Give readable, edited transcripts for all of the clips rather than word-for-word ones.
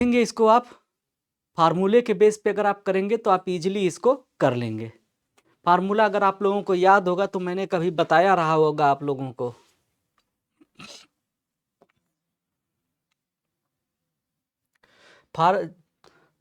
करेंगे इसको आप फार्मूले के बेस पे अगर आप करेंगे तो आप इजीली इसको कर लेंगे। फार्मूला अगर आप लोगों को याद होगा तो मैंने कभी बताया रहा होगा आप लोगों को।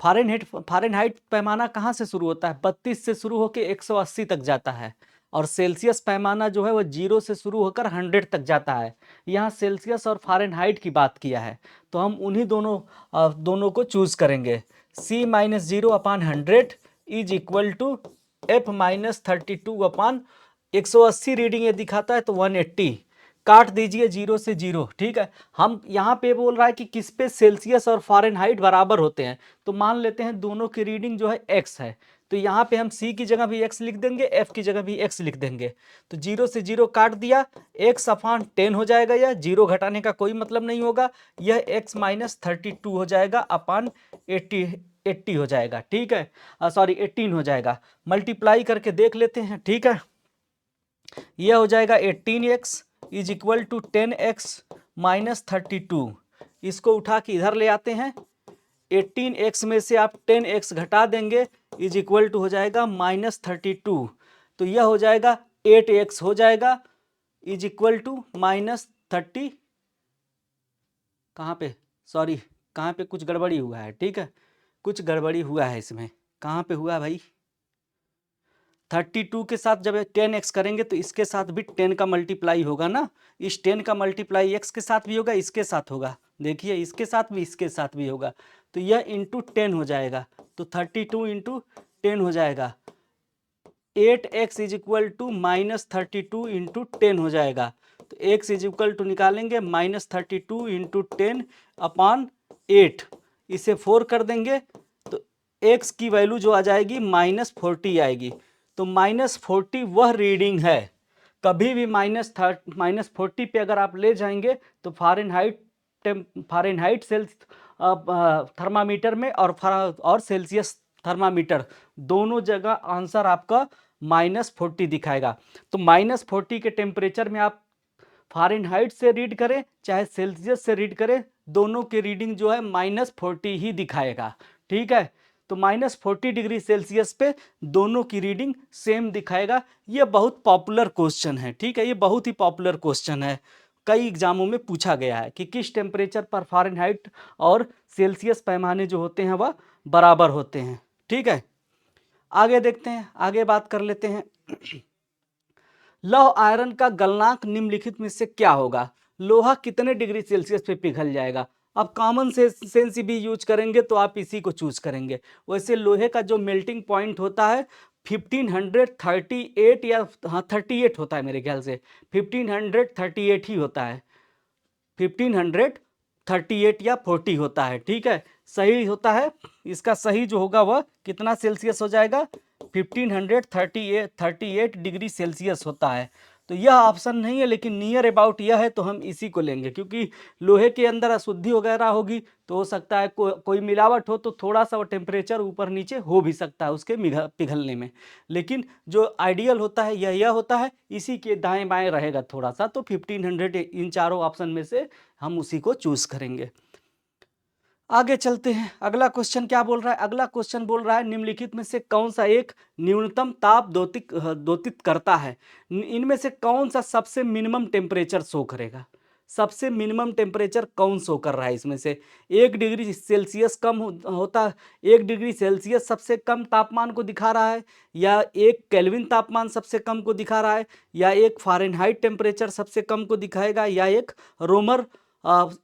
फारेनहाइट पैमाना कहाँ से शुरू होता है? 32 से शुरू होकर 180 तक जाता है। और सेल्सियस पैमाना जो है वो 0 से शुरू होकर 100 तक जाता है। यहाँ सेल्सियस और फारेनहाइट की बात किया है, तो हम उन्हीं दोनों को चूज करेंगे। C minus 0/100 is equal to F-32/180 reading ये दिखाता है तो 180 काट दीजिए 0 से 0। ठीक है, हम यहाँ पे बोल रहा है कि किस पे सेल्सियस और फारेनहाइट बराबर होते हैं, तो मान लेते हैं दोनों की रीडिंग जो है x है, तो यहाँ पे हम c की जगह भी x लिख देंगे, f की जगह भी x लिख देंगे। तो 0 से 0 काट दिया, x/10 हो जाएगा, या 0 घटाने का कोई मतलब नहीं होगा, यह x माइनस 32 हो जाएगा अपान 80 हो जाएगा। ठीक है, सॉरी 18 हो जाएगा। मल्टीप्लाई करके देख लेते हैं। ठीक है, यह हो जाएगा 18x is equal to 10x minus 32। इसको उठा के इधर ले आते हैं, 18x में से आप 10x घटा देंगे इज इक्वल टू हो जाएगा माइनस 32। तो यह हो जाएगा 8x हो जाएगा इज इक्वल टू माइनस 30। कहाँ पे, सॉरी कहाँ पे कुछ गड़बड़ी हुआ है। ठीक है, कुछ गड़बड़ी हुआ है इसमें, कहाँ पे हुआ भाई? 32 के साथ जब 10x करेंगे तो इसके साथ भी 10 का मल्टीप्लाई होगा ना, इस 10 का मल्टीप्लाई x के साथ भी होगा, इसके साथ होगा, देखिए इसके साथ भी इसके साथ भी होगा, तो यह इंटू 10 हो जाएगा, तो 32 इंटू 10 हो जाएगा। 8x is equal to minus 32 into 10 हो जाएगा, तो x इज इक्वल टू निकालेंगे माइनस 32 इंटू 10 अपान 8, इसे 4 कर देंगे तो x की वैल्यू जो आ जाएगी माइनस 40 आएगी। तो माइनस 40 वह रीडिंग है, कभी भी माइनस 40 पे अगर आप ले जाएंगे तो फारेनहाइट सेल्स थर्मामीटर में और सेल्सियस थर्मामीटर दोनों जगह आंसर आपका माइनस 40 दिखाएगा। तो माइनस 40 के टेम्परेचर में आप फारेनहाइट से रीड करें चाहे सेल्सियस से रीड करें, दोनों की रीडिंग जो है माइनस 40 ही दिखाएगा। ठीक है, तो माइनस 40 डिग्री सेल्सियस पे दोनों की रीडिंग सेम दिखाएगा। ये बहुत पॉपुलर क्वेश्चन है। ठीक है, ये बहुत ही पॉपुलर क्वेश्चन है, कई एग्जामों में पूछा गया है कि किस टेम्परेचर पर फारेनहाइट और सेल्सियस पैमाने जो होते हैं वह बराबर होते हैं। ठीक है, आगे देखते हैं, आगे बात कर लेते हैं। लौह आयरन का गलनांक निम्नलिखित में से क्या होगा? लोहा कितने डिग्री सेल्सियस पे पिघल जाएगा? अब कॉमन सेंस भी यूज करेंगे तो आप इसी को चूज करेंगे। वैसे लोहे का जो मेल्टिंग पॉइंट होता है 1538 या 38 होता है मेरे ख्याल से, 1538 ही होता है, 1538 या 40 होता है। ठीक है, सही होता है, इसका सही जो होगा वह कितना सेल्सियस हो जाएगा? 1538 डिग्री सेल्सियस होता है। तो यह ऑप्शन नहीं है लेकिन नियर अबाउट यह है, तो हम इसी को लेंगे, क्योंकि लोहे के अंदर अशुद्धि वगैरह होगी तो हो सकता है कोई मिलावट हो तो थोड़ा सा वो टेम्परेचर ऊपर नीचे हो भी सकता है उसके पिघलने में, लेकिन जो आइडियल होता है यह होता है, इसी के दाएं बाएं रहेगा थोड़ा सा। तो 1500 इन चारों ऑप्शन में से हम उसी को चूज करेंगे। आगे चलते हैं, अगला क्वेश्चन क्या बोल रहा है? अगला क्वेश्चन बोल रहा है निम्नलिखित में से कौन सा एक न्यूनतम ताप दोतित करता है? इनमें से कौन सा सबसे मिनिमम टेम्परेचर शो करेगा? सबसे मिनिमम टेम्परेचर कौन शो कर रहा है इसमें से? 1 डिग्री सेल्सियस कम होता है, 1 डिग्री सेल्सियस सबसे कम तापमान को दिखा रहा है, या 1 केल्विन तापमान सबसे कम को दिखा रहा है, या एक फारेनहाइट टेम्परेचर सबसे कम को दिखाएगा, या एक रोमर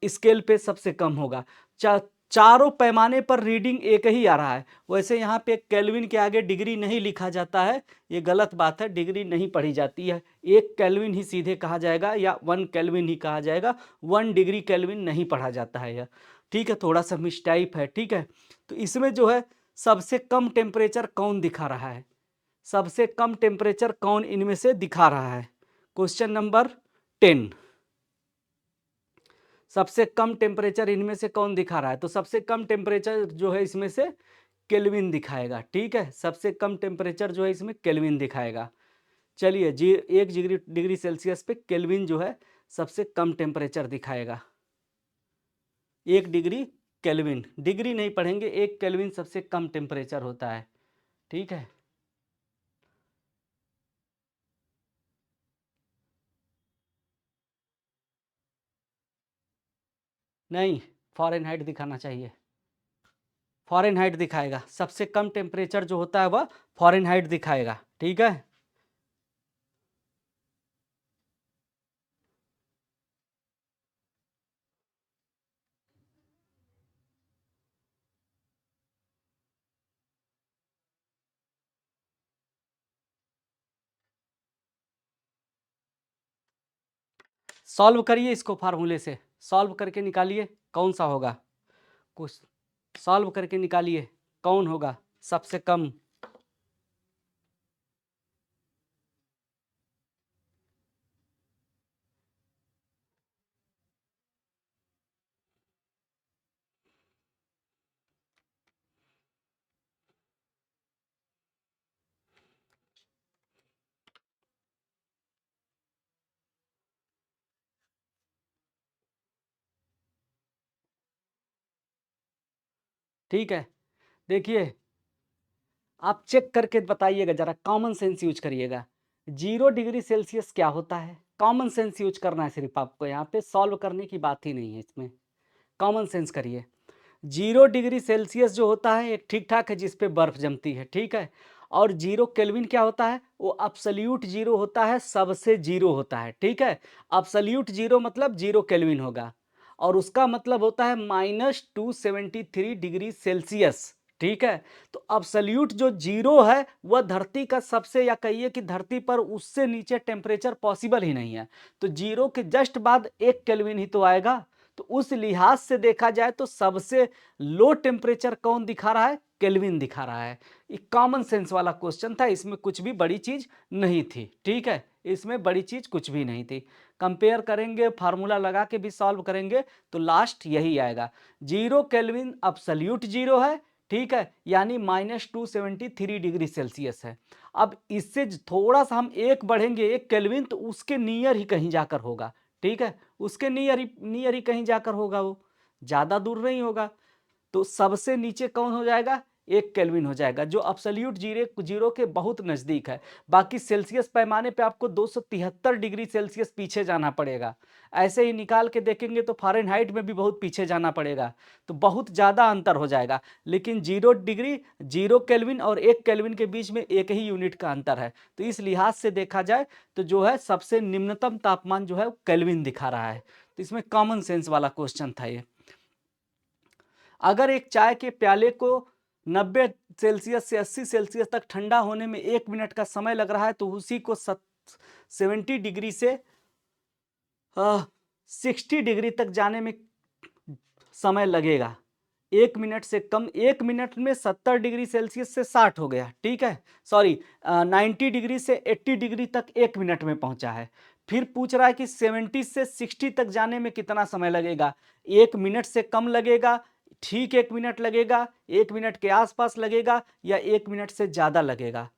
स्केल पे सबसे कम होगा? चारों पैमाने पर रीडिंग एक ही आ रहा है। वैसे यहाँ पे केल्विन के आगे डिग्री नहीं लिखा जाता है, ये गलत बात है, डिग्री नहीं पढ़ी जाती है, 1 केल्विन ही सीधे कहा जाएगा या 1 केल्विन ही कहा जाएगा, 1 डिग्री केल्विन नहीं पढ़ा जाता है यह। ठीक है, थोड़ा सा मिसटाइप है। ठीक है, तो इसमें जो है सबसे कम टेम्परेचर कौन दिखा रहा है? सबसे कम टेम्परेचर कौन इनमें से दिखा रहा है? क्वेश्चन नंबर 10, सबसे कम टेम्परेचर इनमें से कौन दिखा रहा है? तो सबसे कम टेम्परेचर जो है इसमें से केल्विन दिखाएगा। ठीक है, सबसे कम टेम्परेचर जो है इसमें केल्विन दिखाएगा। चलिए जी, 1 डिग्री सेल्सियस पे केल्विन जो है सबसे कम टेम्परेचर दिखाएगा, 1 डिग्री केल्विन, डिग्री नहीं पढ़ेंगे, 1 केल्विन सबसे कम टेम्परेचर होता है, ठीक है। नहीं, फ़ारेनहाइट दिखाना चाहिए, फ़ारेनहाइट दिखाएगा, सबसे कम टेम्परेचर जो होता है वह फ़ारेनहाइट दिखाएगा, ठीक है। सॉल्व करिए इसको फार्मूले से, सॉल्व करके निकालिए कौन सा होगा, कुछ सॉल्व करके निकालिए कौन होगा सबसे कम। ठीक है, देखिए आप चेक करके बताइएगा, जरा कॉमन सेंस यूज करिएगा। 0 डिग्री सेल्सियस क्या होता है, कॉमन सेंस यूज करना है सिर्फ आपको, यहाँ पे सॉल्व करने की बात ही नहीं है इसमें, कॉमन सेंस करिए। 0 डिग्री सेल्सियस जो होता है एक ठीक ठाक है, जिस पे बर्फ जमती है, ठीक है। और 0 केल्विन क्या होता है, वो अब्सोल्यूट जीरो होता है, सबसे जीरो होता है, ठीक है। अब्सोल्यूट जीरो मतलब 0 केल्विन होगा, और उसका मतलब होता है -273 डिग्री सेल्सियस, ठीक है। तो अब्सोल्यूट जो जीरो है वह धरती का सबसे, या कहिए कि धरती पर उससे नीचे टेम्परेचर पॉसिबल ही नहीं है। तो जीरो के जस्ट बाद 1 केल्विन ही तो आएगा। तो उस लिहाज से देखा जाए तो सबसे लो टेम्परेचर कौन दिखा रहा है, केल्विन दिखा रहा है। ये कॉमन सेंस वाला क्वेश्चन था, इसमें कुछ भी बड़ी चीज नहीं थी, ठीक है, इसमें बड़ी चीज कुछ भी नहीं थी। कंपेयर करेंगे, फार्मूला लगा के भी सॉल्व करेंगे तो लास्ट यही आएगा, 0 केल्विन अब्सोल्यूट जीरो है, ठीक है, यानी -273 डिग्री सेल्सियस है। अब इससे थोड़ा सा हम एक बढ़ेंगे 1 केल्विन, तो उसके नियर ही कहीं जाकर होगा, ठीक है, उसके नियर ही कहीं जाकर होगा, वो ज्यादा दूर नहीं होगा। तो सबसे नीचे कौन हो जाएगा, 1 केल्विन हो जाएगा, जो अब्सोल्यूट जीरो जीरो के बहुत नजदीक है। बाकी सेल्सियस पैमाने पे आपको 273 डिग्री सेल्सियस पीछे जाना पड़ेगा। ऐसे ही निकाल के देखेंगे तो फ़ारेनहाइट में भी बहुत पीछे जाना पड़ेगा, तो बहुत ज़्यादा अंतर हो जाएगा। लेकिन 0 डिग्री 0 केल्विन और 1 केल्विन के बीच में एक ही यूनिट का अंतर है, तो इस लिहाज से देखा जाए तो जो है सबसे निम्नतम तापमान जो है वो केल्विन दिखा रहा है। तो इसमें कॉमन सेंस वाला क्वेश्चन था ये। अगर एक चाय के प्याले को 90 सेल्सियस से 80 सेल्सियस तक ठंडा होने में 1 मिनट का समय लग रहा है, तो उसी को 70 डिग्री से 60 डिग्री तक जाने में समय लगेगा। 1 मिनट से कम, 1 मिनट में 70 डिग्री सेल्सियस से 60 हो गया, ठीक है, सॉरी 90 डिग्री से 80 डिग्री तक 1 मिनट में पहुंचा है। फिर पूछ रहा है कि 70 से 60 तक जाने में कितना समय लगेगा, 1 मिनट से कम लगेगा, ठीक 1 मिनट लगेगा, 1 मिनट के आसपास लगेगा, या 1 मिनट से ज़्यादा लगेगा।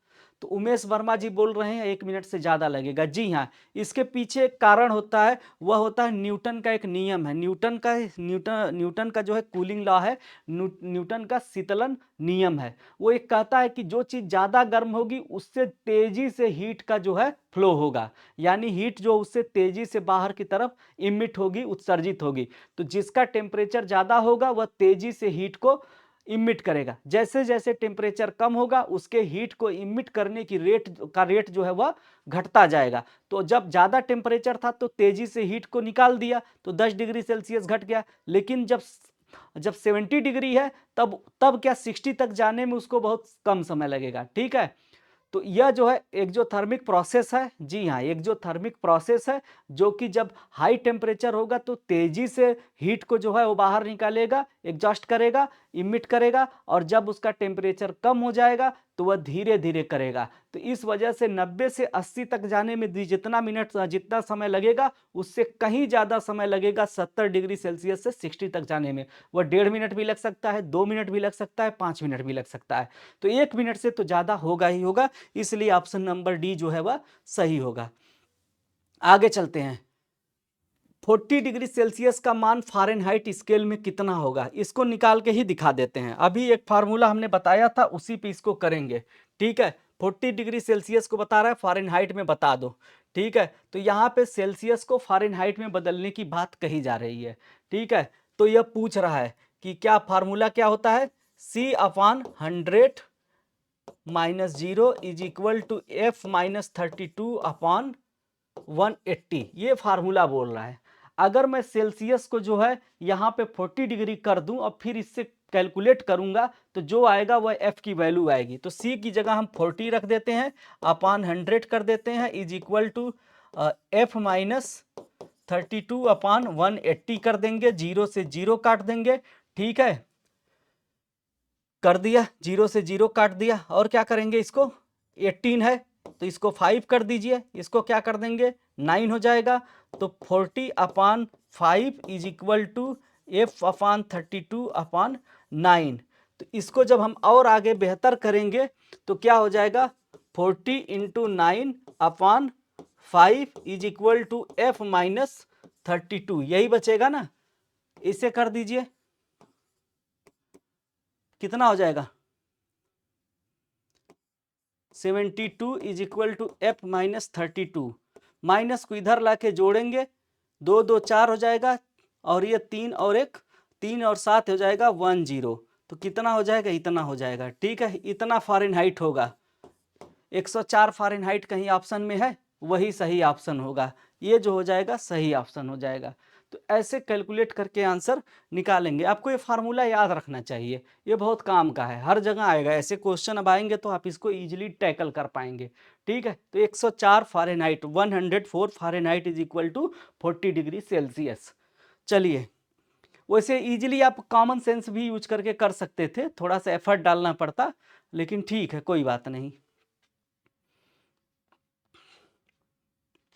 तो उमेश वर्मा जी बोल रहे हैं 1 मिनट से ज़्यादा लगेगा। जी हाँ, इसके पीछे एक कारण होता है, वह होता है न्यूटन का एक नियम है, न्यूटन का जो है कूलिंग लॉ है, न्यूटन का शीतलन नियम है। वो एक कहता है कि जो चीज़ ज़्यादा गर्म होगी उससे तेजी से हीट का जो है फ्लो होगा, यानी हीट जो उससे तेजी से बाहर की तरफ इमिट होगी, उत्सर्जित होगी। तो जिसका टेम्परेचर ज़्यादा होगा वह तेजी से हीट को इमिट करेगा, जैसे जैसे टेम्परेचर कम होगा उसके हीट को इमिट करने की रेट जो है वह घटता जाएगा। तो जब ज़्यादा टेम्परेचर था तो तेजी से हीट को निकाल दिया, तो 10 डिग्री सेल्सियस घट गया। लेकिन जब जब 70 डिग्री है, तब क्या 60 तक जाने में उसको बहुत कम समय लगेगा, ठीक है। तो यह जो है एक जो थर्मिक प्रोसेस है, जी हाँ, एक जो थर्मिक प्रोसेस है, जो कि जब हाई टेम्परेचर होगा तो तेजी से हीट को जो है वो बाहर निकालेगा, एग्जॉस्ट करेगा, इमिट करेगा, और जब उसका टेम्परेचर कम हो जाएगा तो वह धीरे धीरे करेगा। तो इस वजह से 90 से 80 तक जाने में जितना समय लगेगा उससे कहीं ज़्यादा समय लगेगा 70 डिग्री सेल्सियस से 60 तक जाने में। वह 1.5 मिनट भी लग सकता है, 2 मिनट भी लग सकता है, 5 मिनट भी लग सकता है। तो 1 मिनट से तो ज़्यादा होगा ही होगा, इसलिए ऑप्शन नंबर डी जो है वह सही होगा। आगे चलते हैं, 40 डिग्री सेल्सियस का मान फ़ारेनहाइट स्केल में कितना होगा, इसको निकाल के ही दिखा देते हैं। अभी एक फार्मूला हमने बताया था, उसी पे इसको करेंगे। ठीक है, 40 डिग्री सेल्सियस को बता रहा है, फ़ारेनहाइट में बता दो। ठीक है, तो यहाँ पे सेल्सियस को फ़ारेनहाइट में बदलने की बात कही जा रही है। ठीक है, तो यह पूछ रहा है कि क्या फार्मूला क्या होता है, C/100 minus 0 is equal to F minus 32/180, ये फार्मूला बोल रहा है। अगर मैं सेल्सियस को जो है यहाँ पे 40 डिग्री कर दूं और फिर इससे कैलकुलेट करूंगा तो जो आएगा वह F की वैल्यू आएगी। तो C की जगह हम 40 रख देते हैं, अपॉन 100 कर देते हैं, is equal to F minus 32/180 कर देंगे, 0 से 0 काट देंगे। ठीक है, कर दिया, 0 से 0 काट दिया। और क्या करेंगे, इसको 18 है तो इसको 5 कर दीजिए, इसको क्या कर देंगे 9 हो जाएगा। तो 40/5 इज इक्वल टू F/32/9। तो इसको जब हम और आगे बेहतर करेंगे तो क्या हो जाएगा, 40 into 9/5 is equal to F minus 32, यही बचेगा ना। इसे कर दीजिए, कितना हो जाएगा 72 is equal to F minus 32। Minus को इधर लाके जोड़ेंगे, 2 2 4 हो जाएगा, और ये 3 और 1 3 और 7 हो जाएगा 10। तो कितना हो जाएगा, इतना हो जाएगा। ठीक है, इतना फ़ारेनहाइट होगा। 104 फ़ारेनहाइट कहीं ऑप्शन में है, वही सही ऑप्शन होगा। ये जो हो जाएगा सही ऑप्शन हो जाएगा। तो ऐसे कैलकुलेट करके आंसर निकालेंगे। आपको ये फार्मूला याद रखना चाहिए, ये बहुत काम का है, हर जगह आएगा। ऐसे क्वेश्चन अब आएंगे तो आप इसको इजीली टैकल कर पाएंगे। ठीक है, तो 104 Fahrenheit 104 Fahrenheit is equal to 40 degree Celsius. चलिए, वैसे इजीली आप कॉमन सेंस भी यूज करके कर सकते थे, थोड़ा सा एफर्ट डालना पड़ता, लेकिन ठीक है, कोई बात नहीं।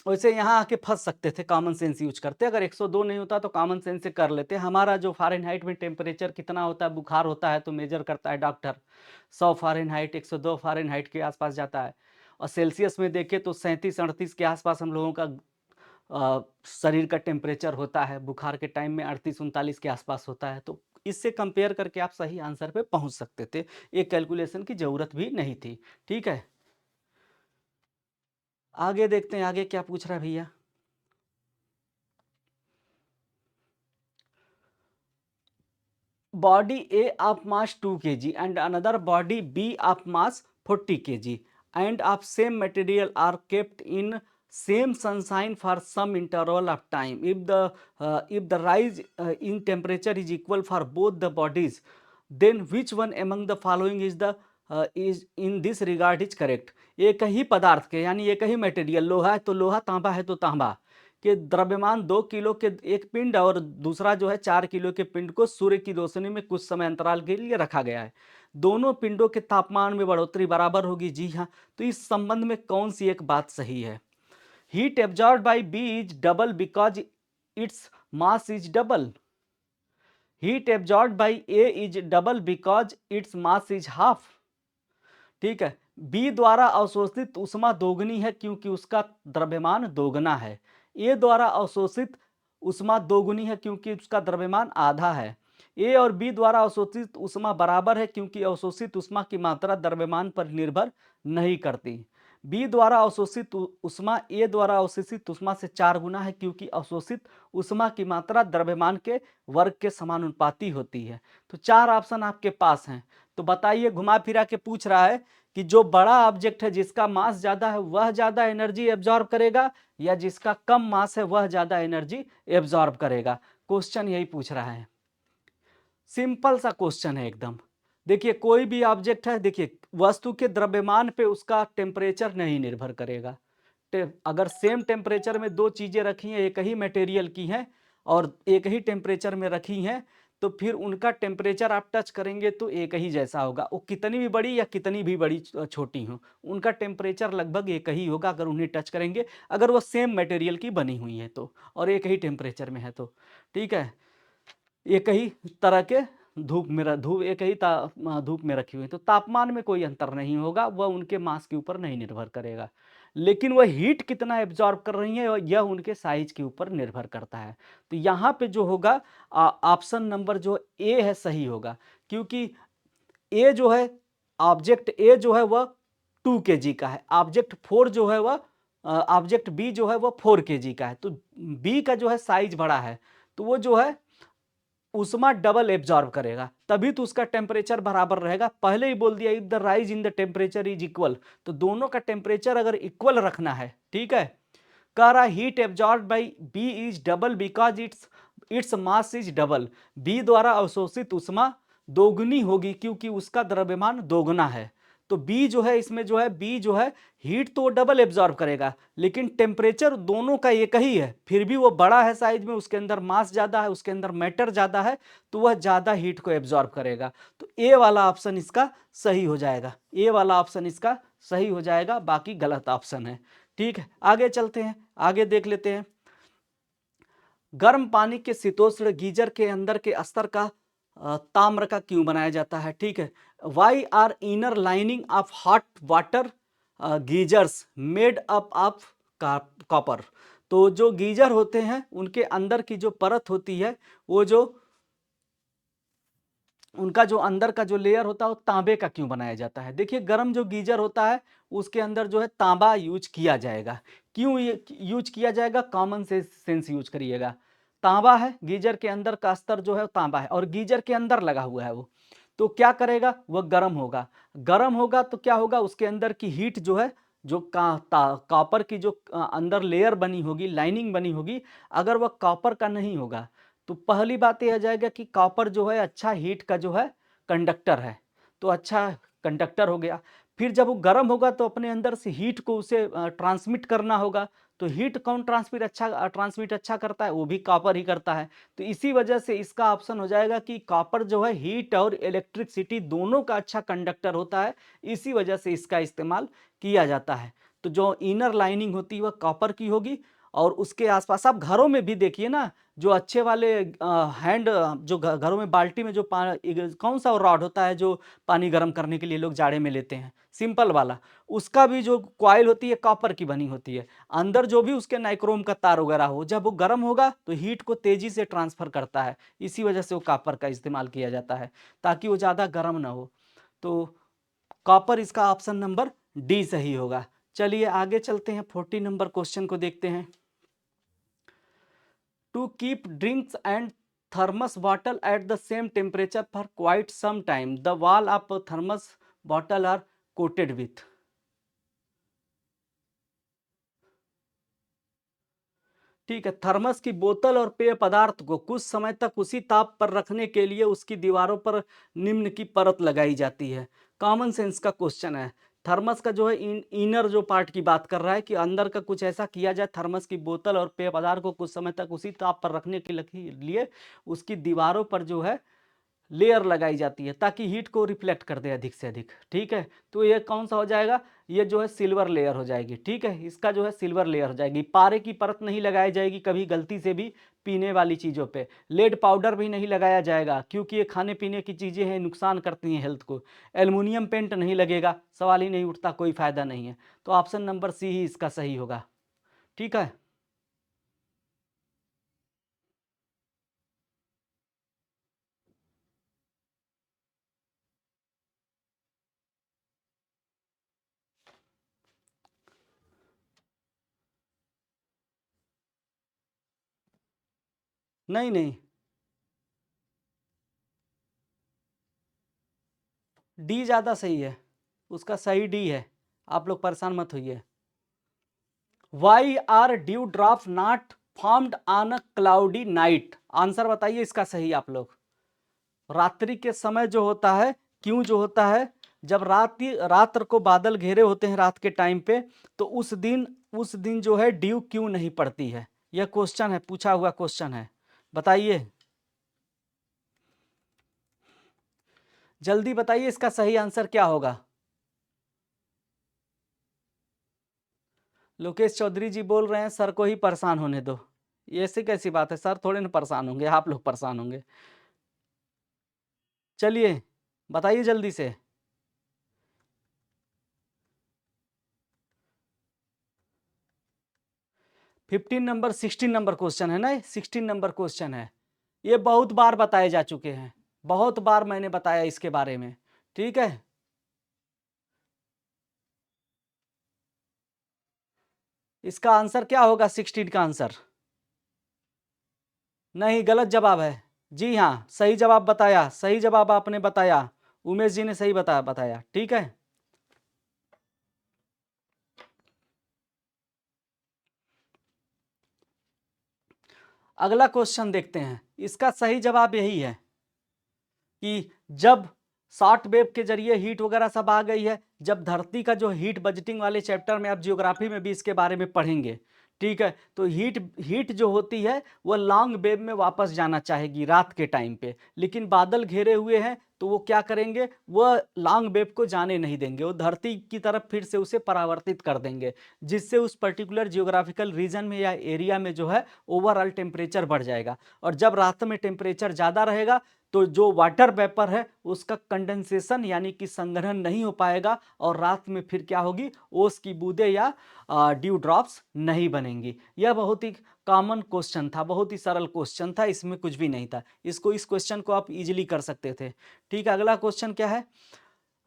वैसे यहाँ आके फंस सकते थे, कॉमन सेंस यूज करते। अगर 102 नहीं होता तो कॉमन सेंस से कर लेते। हमारा जो फ़ारेनहाइट में टेम्परेचर कितना होता है, बुखार होता है तो मेजर करता है डॉक्टर, 100 फ़ारेनहाइट 102 फ़ारेनहाइट के आसपास जाता है। और सेल्सियस में देखें तो 37-38 के आसपास हम लोगों का शरीर का टेम्परेचर होता है। बुखार के टाइम में 38-39 के आसपास होता है। तो इससे कंपेयर करके आप सही आंसर पे पहुंच सकते थे, एक कैलकुलेशन की ज़रूरत भी नहीं थी। ठीक है, आगे देखते हैं, आगे क्या पूछ रहा है भैया। body A of mass 2 kg and another body B of mass 40 kg and of same material are kept in same sunshine for some interval of time. If the rise in temperature is equal for both the bodies, then which one among the following is in this regard is correct? एक ही पदार्थ के, यानी एक ही material, लोहा है तो लोहा, तांबा है तो तांबा के द्रव्यमान 2 किलो के एक पिंड और दूसरा जो है 4 किलो के पिंड को सूर्य की रोशनी में कुछ समय अंतराल के लिए रखा गया है। दोनों पिंडों के तापमान में बढ़ोतरी बराबर होगी। जी हाँ, तो इस संबंध में कौन सी एक बात सही है? Heat absorbed by B is double because its mass is double. Heat absorbed by A is double because its mass is half. ठीक है, बी द्वारा अवशोषित ऊष्मा दोगुनी है क्योंकि उसका द्रव्यमान दोगुना है। ए द्वारा अवशोषित ऊष्मा दोगुनी है क्योंकि उसका द्रव्यमान आधा है। ए और बी द्वारा अवशोषित ऊष्मा बराबर है क्योंकि अवशोषित ऊष्मा की मात्रा द्रव्यमान पर निर्भर नहीं करती। बी द्वारा अवशोषित ऊष्मा ए द्वारा अवशोषित ऊष्मा से 4 गुना है क्योंकि अवशोषित ऊष्मा की मात्रा द्रव्यमान के वर्ग के समानुपाती होती है। तो 4 ऑप्शन आपके पास हैं। तो बताइए, घुमा फिरा के पूछ रहा है कि जो बड़ा ऑब्जेक्ट है जिसका मास ज़्यादा है वह ज़्यादा एनर्जी एब्जॉर्ब करेगा या जिसका कम मास है वह ज़्यादा एनर्जी एब्जॉर्ब करेगा। क्वेश्चन यही पूछ रहा है, सिंपल सा क्वेश्चन है एकदम। देखिए, कोई भी ऑब्जेक्ट है, देखिए वस्तु के द्रव्यमान पे उसका टेम्परेचर नहीं निर्भर करेगा। अगर सेम टेम्परेचर में दो चीज़ें रखी हैं, एक ही मटेरियल की हैं और एक ही टेम्परेचर में रखी हैं, तो फिर उनका टेम्परेचर आप टच करेंगे तो एक ही जैसा होगा। वो कितनी भी बड़ी या कितनी भी बड़ी छोटी हो, उनका टेम्परेचर लगभग एक ही होगा अगर उन्हें टच करेंगे, अगर वो सेम मटेरियल की बनी हुई है तो, और एक ही टेम्परेचर में है तो। ठीक है, एक ही तरह के धूप एक ही धूप में रखी हुई है तो तापमान में कोई अंतर नहीं होगा, वह उनके मास के ऊपर नहीं निर्भर करेगा। लेकिन वह हीट कितना एब्जॉर्ब कर रही है यह उनके साइज के ऊपर निर्भर करता है। तो यहाँ पे जो होगा ऑप्शन नंबर जो ए है सही होगा, क्योंकि ए जो है ऑब्जेक्ट ए जो है वह 2 केजी का है, ऑब्जेक्ट 4 जो है वह ऑब्जेक्ट बी जो है वह 4 केजी का है। तो बी का जो है साइज बड़ा है, तो वो जो है उष्मा डबल एब्जॉर्ब करेगा, तभी तो उसका टेम्परेचर बराबर रहेगा। पहले ही बोल दिया if the rise in the temperature is equal, तो दोनों का टेम्परेचर अगर इक्वल रखना है, ठीक है। कह रहा heat absorb by B is double because its its mass is double, B द्वारा अवशोषित उष्मा दोगुनी होगी क्योंकि उसका द्रव्यमान दोगुना है। तो बी जो है इसमें जो है बी जो है हीट तो डबल एब्जॉर्ब करेगा, लेकिन टेम्परेचर दोनों का एक ही है, फिर भी वो बड़ा है साइज में, उसके अंदर मास ज़्यादा है, उसके अंदर मैटर ज़्यादा है, तो वह ज़्यादा हीट को एब्जॉर्ब करेगा। तो ए वाला ऑप्शन इसका सही हो जाएगा, ए वाला ऑप्शन इसका सही हो जाएगा, बाकी गलत ऑप्शन है। ठीक है, आगे चलते हैं, आगे देख लेते हैं। गर्म पानी के शीतोष्ण गीजर के अंदर के स्तर का ताम्र का क्यों बनाया जाता है? ठीक है, why are inner lining of hot water geysers made up of copper. तो जो गीजर होते हैं उनके अंदर की जो परत होती है, वो जो उनका जो अंदर का जो लेयर होता है वो तांबे का क्यों बनाया जाता है? देखिए, गर्म जो गीजर होता है उसके अंदर जो है तांबा यूज किया जाएगा। क्यों ये यूज किया जाएगा? कॉमन सेंस यूज करिएगा। तांबा है, गीजर के अंदर का स्तर जो है तांबा है और गीजर के अंदर लगा हुआ है वो, तो क्या करेगा? वह गर्म होगा। गर्म होगा तो क्या होगा? उसके अंदर की हीट जो है, जो कॉपर की जो अंदर लेयर बनी होगी, लाइनिंग बनी होगी, अगर वह कॉपर का नहीं होगा तो पहली बात यह आ जाएगा कि कॉपर जो है अच्छा हीट का जो है कंडक्टर है, तो अच्छा कंडक्टर हो गया। फिर जब वो गर्म होगा तो अपने अंदर से हीट को उसे ट्रांसमिट करना होगा, तो हीट कौन ट्रांसमिट अच्छा करता है? वो भी कॉपर ही करता है। तो इसी वजह से इसका ऑप्शन हो जाएगा कि कॉपर जो है हीट और इलेक्ट्रिसिटी दोनों का अच्छा कंडक्टर होता है, इसी वजह से इसका इस्तेमाल किया जाता है। तो जो इनर लाइनिंग होती है वह कॉपर की होगी, और उसके आसपास आप घरों में भी देखिए ना, जो अच्छे वाले हैंड जो घरों में बाल्टी में जो कौन सा रॉड होता है जो पानी गर्म करने के लिए लोग जाड़े में लेते हैं, सिंपल वाला, उसका भी जो कॉइल होती है कॉपर की बनी होती है। अंदर जो भी उसके नाइक्रोम का तार वगैरह हो, जब वो गर्म होगा तो हीट को तेजी से ट्रांसफर करता है, इसी वजह से वो कॉपर का इस्तेमाल किया जाता है, ताकि वो ज़्यादा गर्म ना हो। तो कॉपर इसका ऑप्शन नंबर डी सही होगा। चलिए आगे चलते हैं, 40 नंबर क्वेश्चन को देखते हैं। To keep drinks and thermos bottle at the same temperature for quite some time, the wall of a thermos bottle are coated with। ठीक है, थर्मस की बोतल और पेय पदार्थ को कुछ समय तक उसी ताप पर रखने के लिए उसकी दीवारों पर निम्न की परत लगाई जाती है। कॉमन सेंस का क्वेश्चन है। थर्मस का जो है इनर जो पार्ट की बात कर रहा है कि अंदर का कुछ ऐसा किया जाए, थर्मस की बोतल और पेय पदार्थ को कुछ समय तक उसी ताप पर रखने के लिए उसकी दीवारों पर जो है लेयर लगाई जाती है, ताकि हीट को रिफ्लेक्ट कर दे अधिक से अधिक। ठीक है, तो ये कौन सा हो जाएगा? ये जो है सिल्वर लेयर हो जाएगी। ठीक है, इसका जो है सिल्वर लेयर हो जाएगी। पारे की परत नहीं लगाई जाएगी कभी गलती से भी पीने वाली चीज़ों पे। लेड पाउडर भी नहीं लगाया जाएगा, क्योंकि ये खाने पीने की चीज़ें हैं, नुकसान करती हैं हेल्थ को। एल्युमिनियम पेंट नहीं लगेगा, सवाल ही नहीं उठता, कोई फ़ायदा नहीं है। तो ऑप्शन नंबर सी ही इसका सही होगा। ठीक है, नहीं नहीं, डी ज़्यादा सही है, उसका सही डी है, आप लोग परेशान मत होइए। Why are dew drop not formed on a cloudy night? Answer बताइए इसका सही आप लोग। रात्रि के समय जो होता है, क्यों जो होता है, जब रात्र को बादल घेरे होते हैं रात के टाइम पे, तो उस दिन जो है ड्यू क्यों नहीं पड़ती है? यह क्वेश्चन है, पूछा हुआ क्वेश्चन है, बताइए जल्दी बताइए, इसका सही आंसर क्या होगा? लोकेश चौधरी जी बोल रहे हैं सर को ही परेशान होने दो। ये ऐसी कैसी बात है? सर थोड़े ना परेशान होंगे, आप लोग परेशान होंगे। चलिए बताइए जल्दी से। 15 नंबर 16 नंबर क्वेश्चन है ना, 16 नंबर क्वेश्चन है। ये बहुत बार बताए जा चुके हैं, बहुत बार मैंने बताया इसके बारे में, ठीक है। इसका आंसर क्या होगा 16 का आंसर? नहीं, गलत जवाब है। जी हाँ, सही जवाब बताया, सही जवाब आपने बताया, उमेश जी ने सही बताया, ठीक है। अगला क्वेश्चन देखते हैं, इसका सही जवाब यही है कि जब शॉर्ट वेव के जरिए हीट वगैरह सब आ गई है, जब धरती का जो हीट बजटिंग वाले चैप्टर में, आप जियोग्राफी में भी इसके बारे में पढ़ेंगे, ठीक है। तो हीट जो होती है वो लॉन्ग वेव में वापस जाना चाहेगी रात के टाइम पे, लेकिन बादल घेरे हुए हैं तो वो क्या करेंगे, वो लॉन्ग वेव को जाने नहीं देंगे, वो धरती की तरफ फिर से उसे परावर्तित कर देंगे, जिससे उस पर्टिकुलर जियोग्राफिकल रीजन में या एरिया में जो है ओवरऑल टेम्परेचर बढ़ जाएगा। और जब रात में टेम्परेचर ज़्यादा रहेगा तो जो वाटर वेपर है उसका कंडेंसेशन यानी कि संग्रहण नहीं हो पाएगा, और रात में फिर क्या होगी, ओस की बूंदें या ड्यू ड्रॉप्स नहीं बनेंगी। यह बहुत ही कॉमन क्वेश्चन था, बहुत ही सरल क्वेश्चन था, इसमें कुछ भी नहीं था, इस क्वेश्चन को आप इजीली कर सकते थे, ठीक है। अगला क्वेश्चन क्या है,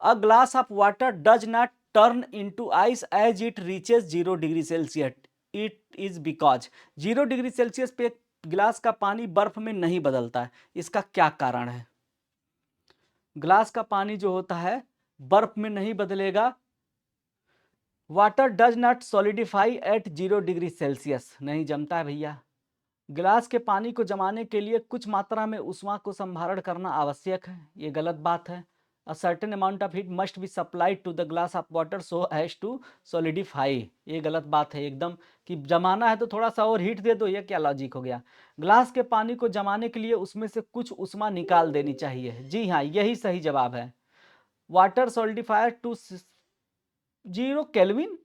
a glass of water does not turn into ice as it reaches 0 degree Celsius, it is because 0 degree Celsius पे गिलास का पानी बर्फ में नहीं बदलता है, इसका क्या कारण है? ग्लास का पानी जो होता है बर्फ में नहीं बदलेगा। Water does not solidify at 0 degree Celsius, नहीं जमता है भैया। गिलास के पानी को जमाने के लिए कुछ मात्रा में ऊष्मा को संभारण करना आवश्यक है, ये गलत बात है। A certain amount of heat must be supplied to the glass of water so as to solidify, ये गलत बात है एकदम, कि जमाना है तो थोड़ा सा और हीट दे दो, ये क्या लॉजिक हो गया। ग्लास के पानी को जमाने के लिए उसमें से कुछ ऊष्मा निकाल देनी चाहिए, जी हाँ, यही सही जवाब है। वाटर सॉलिडिफायर टू 0 केल्विन,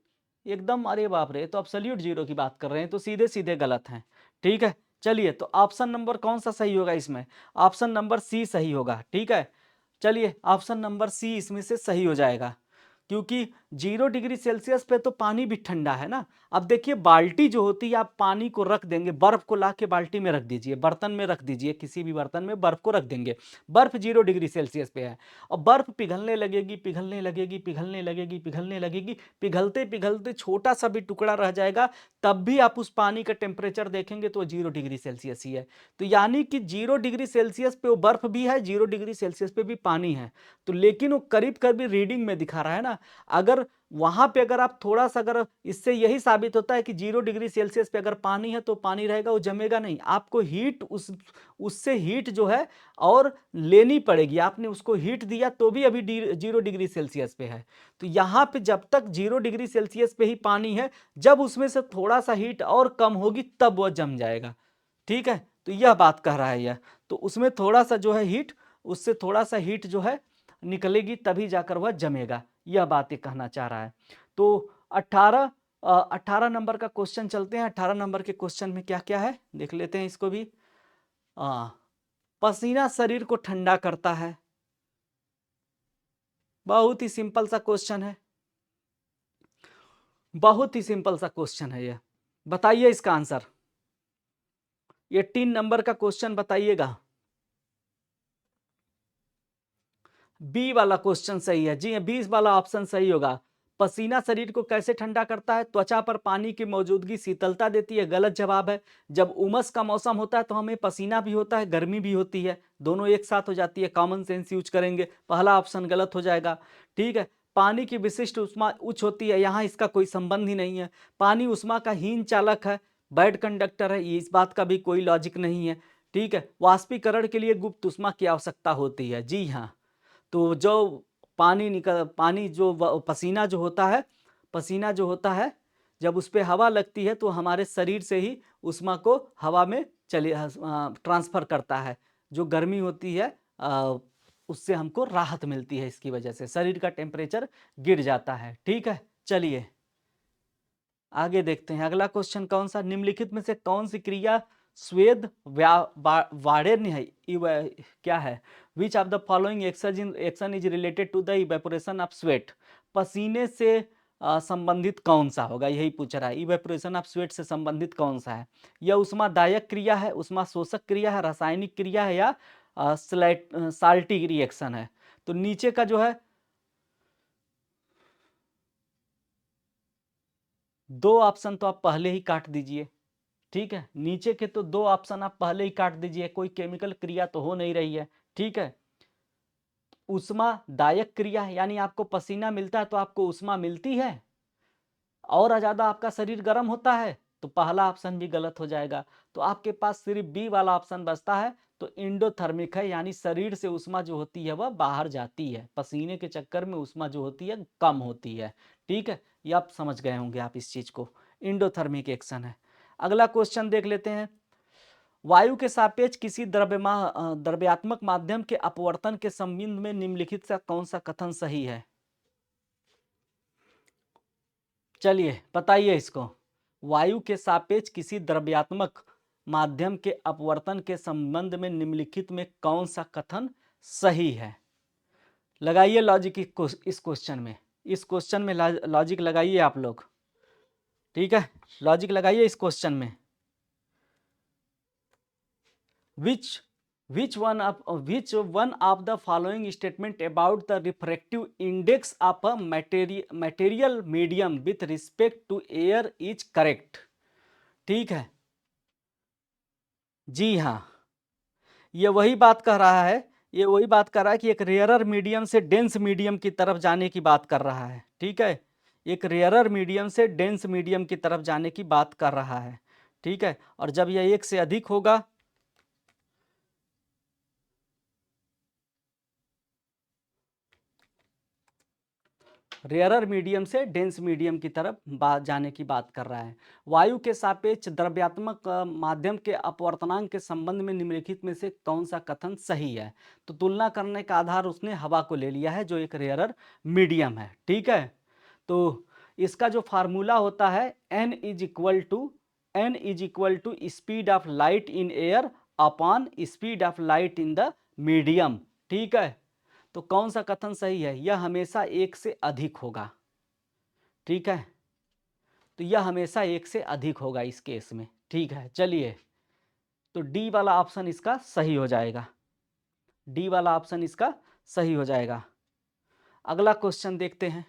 एकदम, अरे बाप रे, तो एब्सोल्यूट जीरो की बात कर रहे हैं, तो सीधे सीधे गलत हैं, ठीक है। चलिए, तो ऑप्शन नंबर कौन सा सही होगा इसमें? ऑप्शन नंबर सी सही होगा, ठीक है। चलिए, ऑप्शन नंबर सी इसमें से सही हो जाएगा, क्योंकि 0 डिग्री सेल्सियस पे तो पानी भी ठंडा है ना। अब देखिए, बाल्टी जो होती है, आप पानी को रख देंगे, बर्फ को ला के बाल्टी में रख दीजिए, बर्तन में रख दीजिए, किसी भी बर्तन में बर्फ को रख देंगे, बर्फ 0 डिग्री सेल्सियस पे है, और बर्फ पिघलने लगेगी, पिघलने लगेगी, पिघलने लगेगी, पिघलने लगेगी, पिघलते पिघलते छोटा सा भी टुकड़ा रह जाएगा, तब भी आप उस पानी का टेम्परेचर देखेंगे तो 0 डिग्री सेल्सियस ही है। तो यानी कि 0 डिग्री सेल्सियस पे वो बर्फ भी है, 0 डिग्री सेल्सियस पे भी पानी है, तो लेकिन वो करीब करीब रीडिंग में दिखा रहा है ना। अगर वहां पे अगर आप थोड़ा सा, अगर इससे यही साबित होता है कि 0 डिग्री सेल्सियस पे अगर पानी है तो पानी रहेगा, वो जमेगा नहीं, आपको हीट उससे हीट जो है और लेनी पड़ेगी, आपने उसको हीट दिया तो भी अभी 0 डिग्री सेल्सियस पे है। तो यहाँ पे जब तक 0 डिग्री सेल्सियस पे ही पानी है, जब उसमें से थोड़ा सा हीट और कम होगी तब वह जम जाएगा, ठीक है। तो यह बात कह रहा है यह, तो उसमें थोड़ा सा जो है हीट, उससे थोड़ा सा हीट जो है निकलेगी तभी जाकर वह जमेगा, यह बात ये कहना चाह रहा है। तो 18 नंबर का क्वेश्चन चलते हैं। 18 नंबर के क्वेश्चन में क्या क्या है देख लेते हैं इसको भी। पसीना शरीर को ठंडा करता है, बहुत ही सिंपल सा क्वेश्चन है, बहुत ही सिंपल सा क्वेश्चन है यह, बताइए इसका आंसर। 18 नंबर का क्वेश्चन बताइएगा। बी वाला क्वेश्चन सही है, जी 20 वाला ऑप्शन सही होगा। पसीना शरीर को कैसे ठंडा करता है? त्वचा पर पानी की मौजूदगी शीतलता देती है, गलत जवाब है। जब उमस का मौसम होता है तो हमें पसीना भी होता है, गर्मी भी होती है, दोनों एक साथ हो जाती है, कॉमन सेंस यूज करेंगे, पहला ऑप्शन गलत हो जाएगा, ठीक है। पानी की विशिष्ट उष्मा उच्च होती है, यहाँ इसका कोई संबंध ही नहीं है। पानी उष्मा का हीन चालक है, बैड कंडक्टर है, इस बात का भी कोई लॉजिक नहीं है, ठीक है। वाष्पीकरण के लिए गुप्त उष्मा की आवश्यकता होती है, जी हाँ। तो जो पानी जो पसीना जो होता है, पसीना जो होता है जब उस पर हवा लगती है तो हमारे शरीर से ही उष्मा को हवा में ट्रांसफ़र करता है, जो गर्मी होती है उससे हमको राहत मिलती है, इसकी वजह से शरीर का टेम्परेचर गिर जाता है, ठीक है। चलिए आगे देखते हैं, अगला क्वेश्चन कौन सा, निम्नलिखित में से कौन सी क्रिया स्वेद वाड़ेन्य है, क्या है? Which of the following action is related to the evaporation of sweat, पसीने से संबंधित कौन सा होगा, यही पूछ रहा है। इवेपोरेशन ऑफ स्वेट से संबंधित कौन सा है? यह उष्मादायक क्रिया है, उष्मा शोषक क्रिया है, रासायनिक क्रिया है, या साल्टी रिएक्शन है? तो नीचे का जो है 2 ऑप्शन तो आप पहले ही काट दीजिए, ठीक है। नीचे के तो 2 ऑप्शन आप पहले ही काट दीजिए, कोई केमिकल क्रिया तो हो नहीं रही है, ठीक है। उष्मादायक क्रिया है, यानी आपको पसीना मिलता है तो आपको उष्मा मिलती है और ज़्यादा आपका शरीर गर्म होता है, तो पहला ऑप्शन भी गलत हो जाएगा। तो आपके पास सिर्फ बी वाला ऑप्शन बचता है, तो इंडोथर्मिक है, यानी शरीर से उष्मा जो होती है वह बाहर जाती है, पसीने के चक्कर में उष्मा जो होती है कम होती है, ठीक है। ये आप समझ गए होंगे आप इस चीज़ को, इंडोथर्मिक एक्शन है। अगला क्वेश्चन देख लेते हैं। वायु के सापेक्ष किसी द्रव्यात्मक माध्यम के अपवर्तन के संबंध में निम्नलिखित से कौन सा कथन सही है? चलिए बताइए इसको। वायु के सापेक्ष किसी द्रव्यात्मक माध्यम के अपवर्तन के संबंध में निम्नलिखित में कौन सा कथन सही है? लगाइए लॉजिक इस क्वेश्चन में, इस क्वेश्चन में लॉजिक लगाइए आप लोग, ठीक है। लॉजिक लगाइए इस क्वेश्चन में। which one of the following statement about the refractive index of a material medium with respect to air is correct? ठीक है, जी हाँ, ये वही बात कह रहा है, ये वही बात कर रहा है कि एक रेयरर मीडियम से डेंस मीडियम की तरफ जाने की बात कर रहा है, ठीक है। एक रेयरर मीडियम से डेंस मीडियम की तरफ जाने की बात कर रहा है, ठीक है। और जब यह 1 से अधिक होगा, रेयरर मीडियम से डेंस मीडियम की तरफ जाने की बात कर रहा है। वायु के सापेक्ष द्रव्यात्मक माध्यम के अपवर्तनांक के संबंध में निम्नलिखित में से कौन सा कथन सही है? तो तुलना करने का आधार उसने हवा को ले लिया है, जो एक रेयरर मीडियम है, ठीक है। तो इसका जो फार्मूला होता है n is equal to speed of light in air upon speed of light in the medium, ठीक है। तो कौन सा कथन सही है? यह हमेशा 1 से अधिक होगा, ठीक है। तो यह हमेशा 1 से अधिक होगा इस केस में, ठीक है। चलिए, तो डी वाला ऑप्शन इसका सही हो जाएगा, डी वाला ऑप्शन इसका सही हो जाएगा। अगला क्वेश्चन देखते हैं।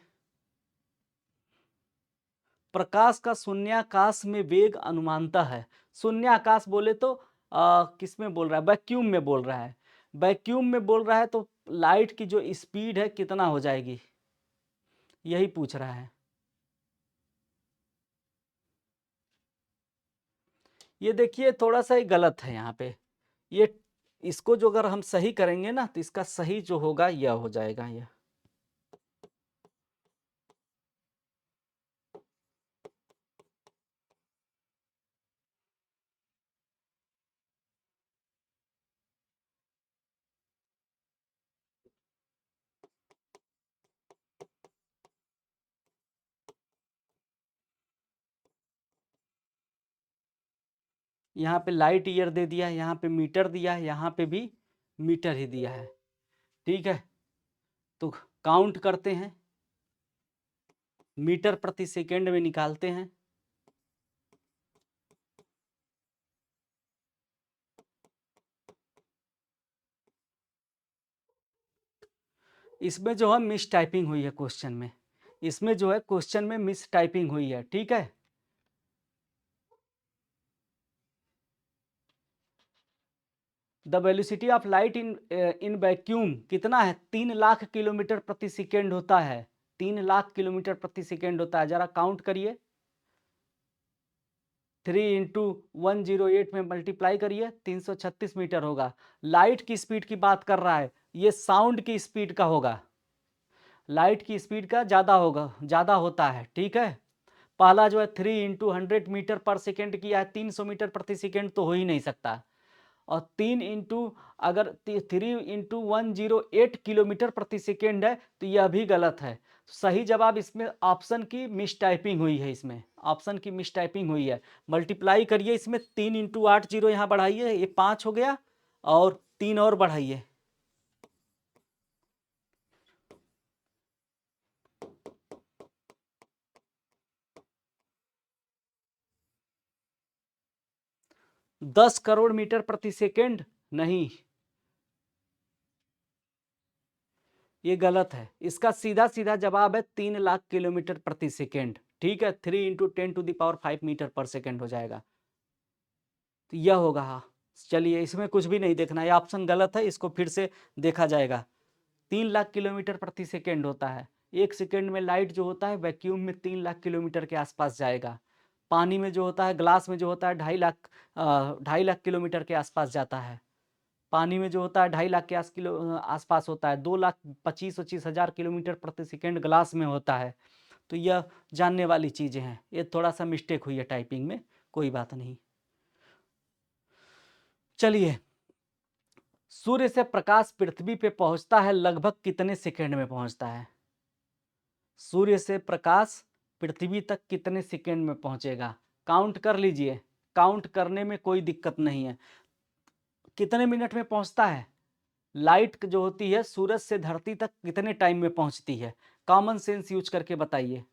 प्रकाश का शून्याकाश में वेग अनुमानतः है। शून्याकाश बोले तो किस में बोल रहा है? वैक्यूम में बोल रहा है। वैक्यूम में बोल रहा है तो लाइट की जो स्पीड है कितना हो जाएगी, यही पूछ रहा है। ये देखिए थोड़ा सा ही गलत है यहाँ पे, ये इसको जो अगर हम सही करेंगे ना तो इसका सही जो होगा यह हो जाएगा। यह यहाँ पे लाइट ईयर दे दिया है, यहाँ पे मीटर दिया है, यहाँ पे भी मीटर ही दिया है, ठीक है। तो काउंट करते हैं, मीटर प्रति सेकेंड में निकालते हैं। इसमें जो है मिस टाइपिंग हुई है क्वेश्चन में, इसमें जो है क्वेश्चन में मिस टाइपिंग हुई है, ठीक है। The velocity of light in vacuum कितना है? 3 लाख किलोमीटर प्रति सेकेंड होता है, 3 लाख किलोमीटर प्रति सेकेंड होता है। जरा काउंट करिए, 3 इंटू 108 में मल्टीप्लाई करिए, 336 मीटर होगा। लाइट की स्पीड की बात कर रहा है, ये साउंड की स्पीड का होगा, लाइट की स्पीड का ज़्यादा होगा, ज़्यादा होता है, ठीक है। पहला जो है 3 इंटू 100 मीटर पर सेकेंड किया है, 300 मीटर प्रति सेकेंड तो हो ही नहीं सकता। और 3 इंटू अगर 3 इंटू 108 किलोमीटर प्रति सेकेंड है तो यह भी गलत है। सही जवाब इसमें ऑप्शन की मिस टाइपिंग हुई है, इसमें ऑप्शन की मिस टाइपिंग हुई है। मल्टीप्लाई करिए इसमें, 3 इंटू 8 जीरो यहाँ बढ़ाइए, ये 5 हो गया, और 3 और बढ़ाइए, 10 करोड़ मीटर प्रति सेकेंड नहीं, ये गलत है। इसका सीधा सीधा जवाब है 3 लाख किलोमीटर प्रति सेकेंड। ठीक है, 3 इंटू 10⁵ मीटर पर सेकेंड हो जाएगा, तो यह होगा। हाँ चलिए, इसमें कुछ भी नहीं देखना, ये ऑप्शन गलत है, इसको फिर से देखा जाएगा। 3 लाख किलोमीटर प्रति सेकेंड होता है। 1 सेकेंड में लाइट जो होता है वैक्यूम में 3 लाख किलोमीटर के आसपास जाएगा। पानी में जो होता है, ग्लास में जो होता है 2.5 लाख किलोमीटर के आसपास जाता है। पानी में जो होता है 2.5 लाख के आसपास होता है। 2,25,25 हज़ार किलोमीटर प्रति सेकेंड ग्लास में होता है। तो यह जानने वाली चीज़ें हैं। ये थोड़ा सा मिस्टेक हुई है टाइपिंग में, कोई बात नहीं। चलिए, सूर्य से प्रकाश पृथ्वी पे पहुंचता है लगभग कितने सेकेंड में पहुंचता है? सूर्य से प्रकाश पृथ्वी तक कितने सेकेंड में पहुंचेगा? काउंट कर लीजिए, काउंट करने में कोई दिक्कत नहीं है। कितने मिनट में पहुंचता है? लाइट जो होती है सूरज से धरती तक कितने टाइम में पहुंचती है? कॉमन सेंस यूज करके बताइए।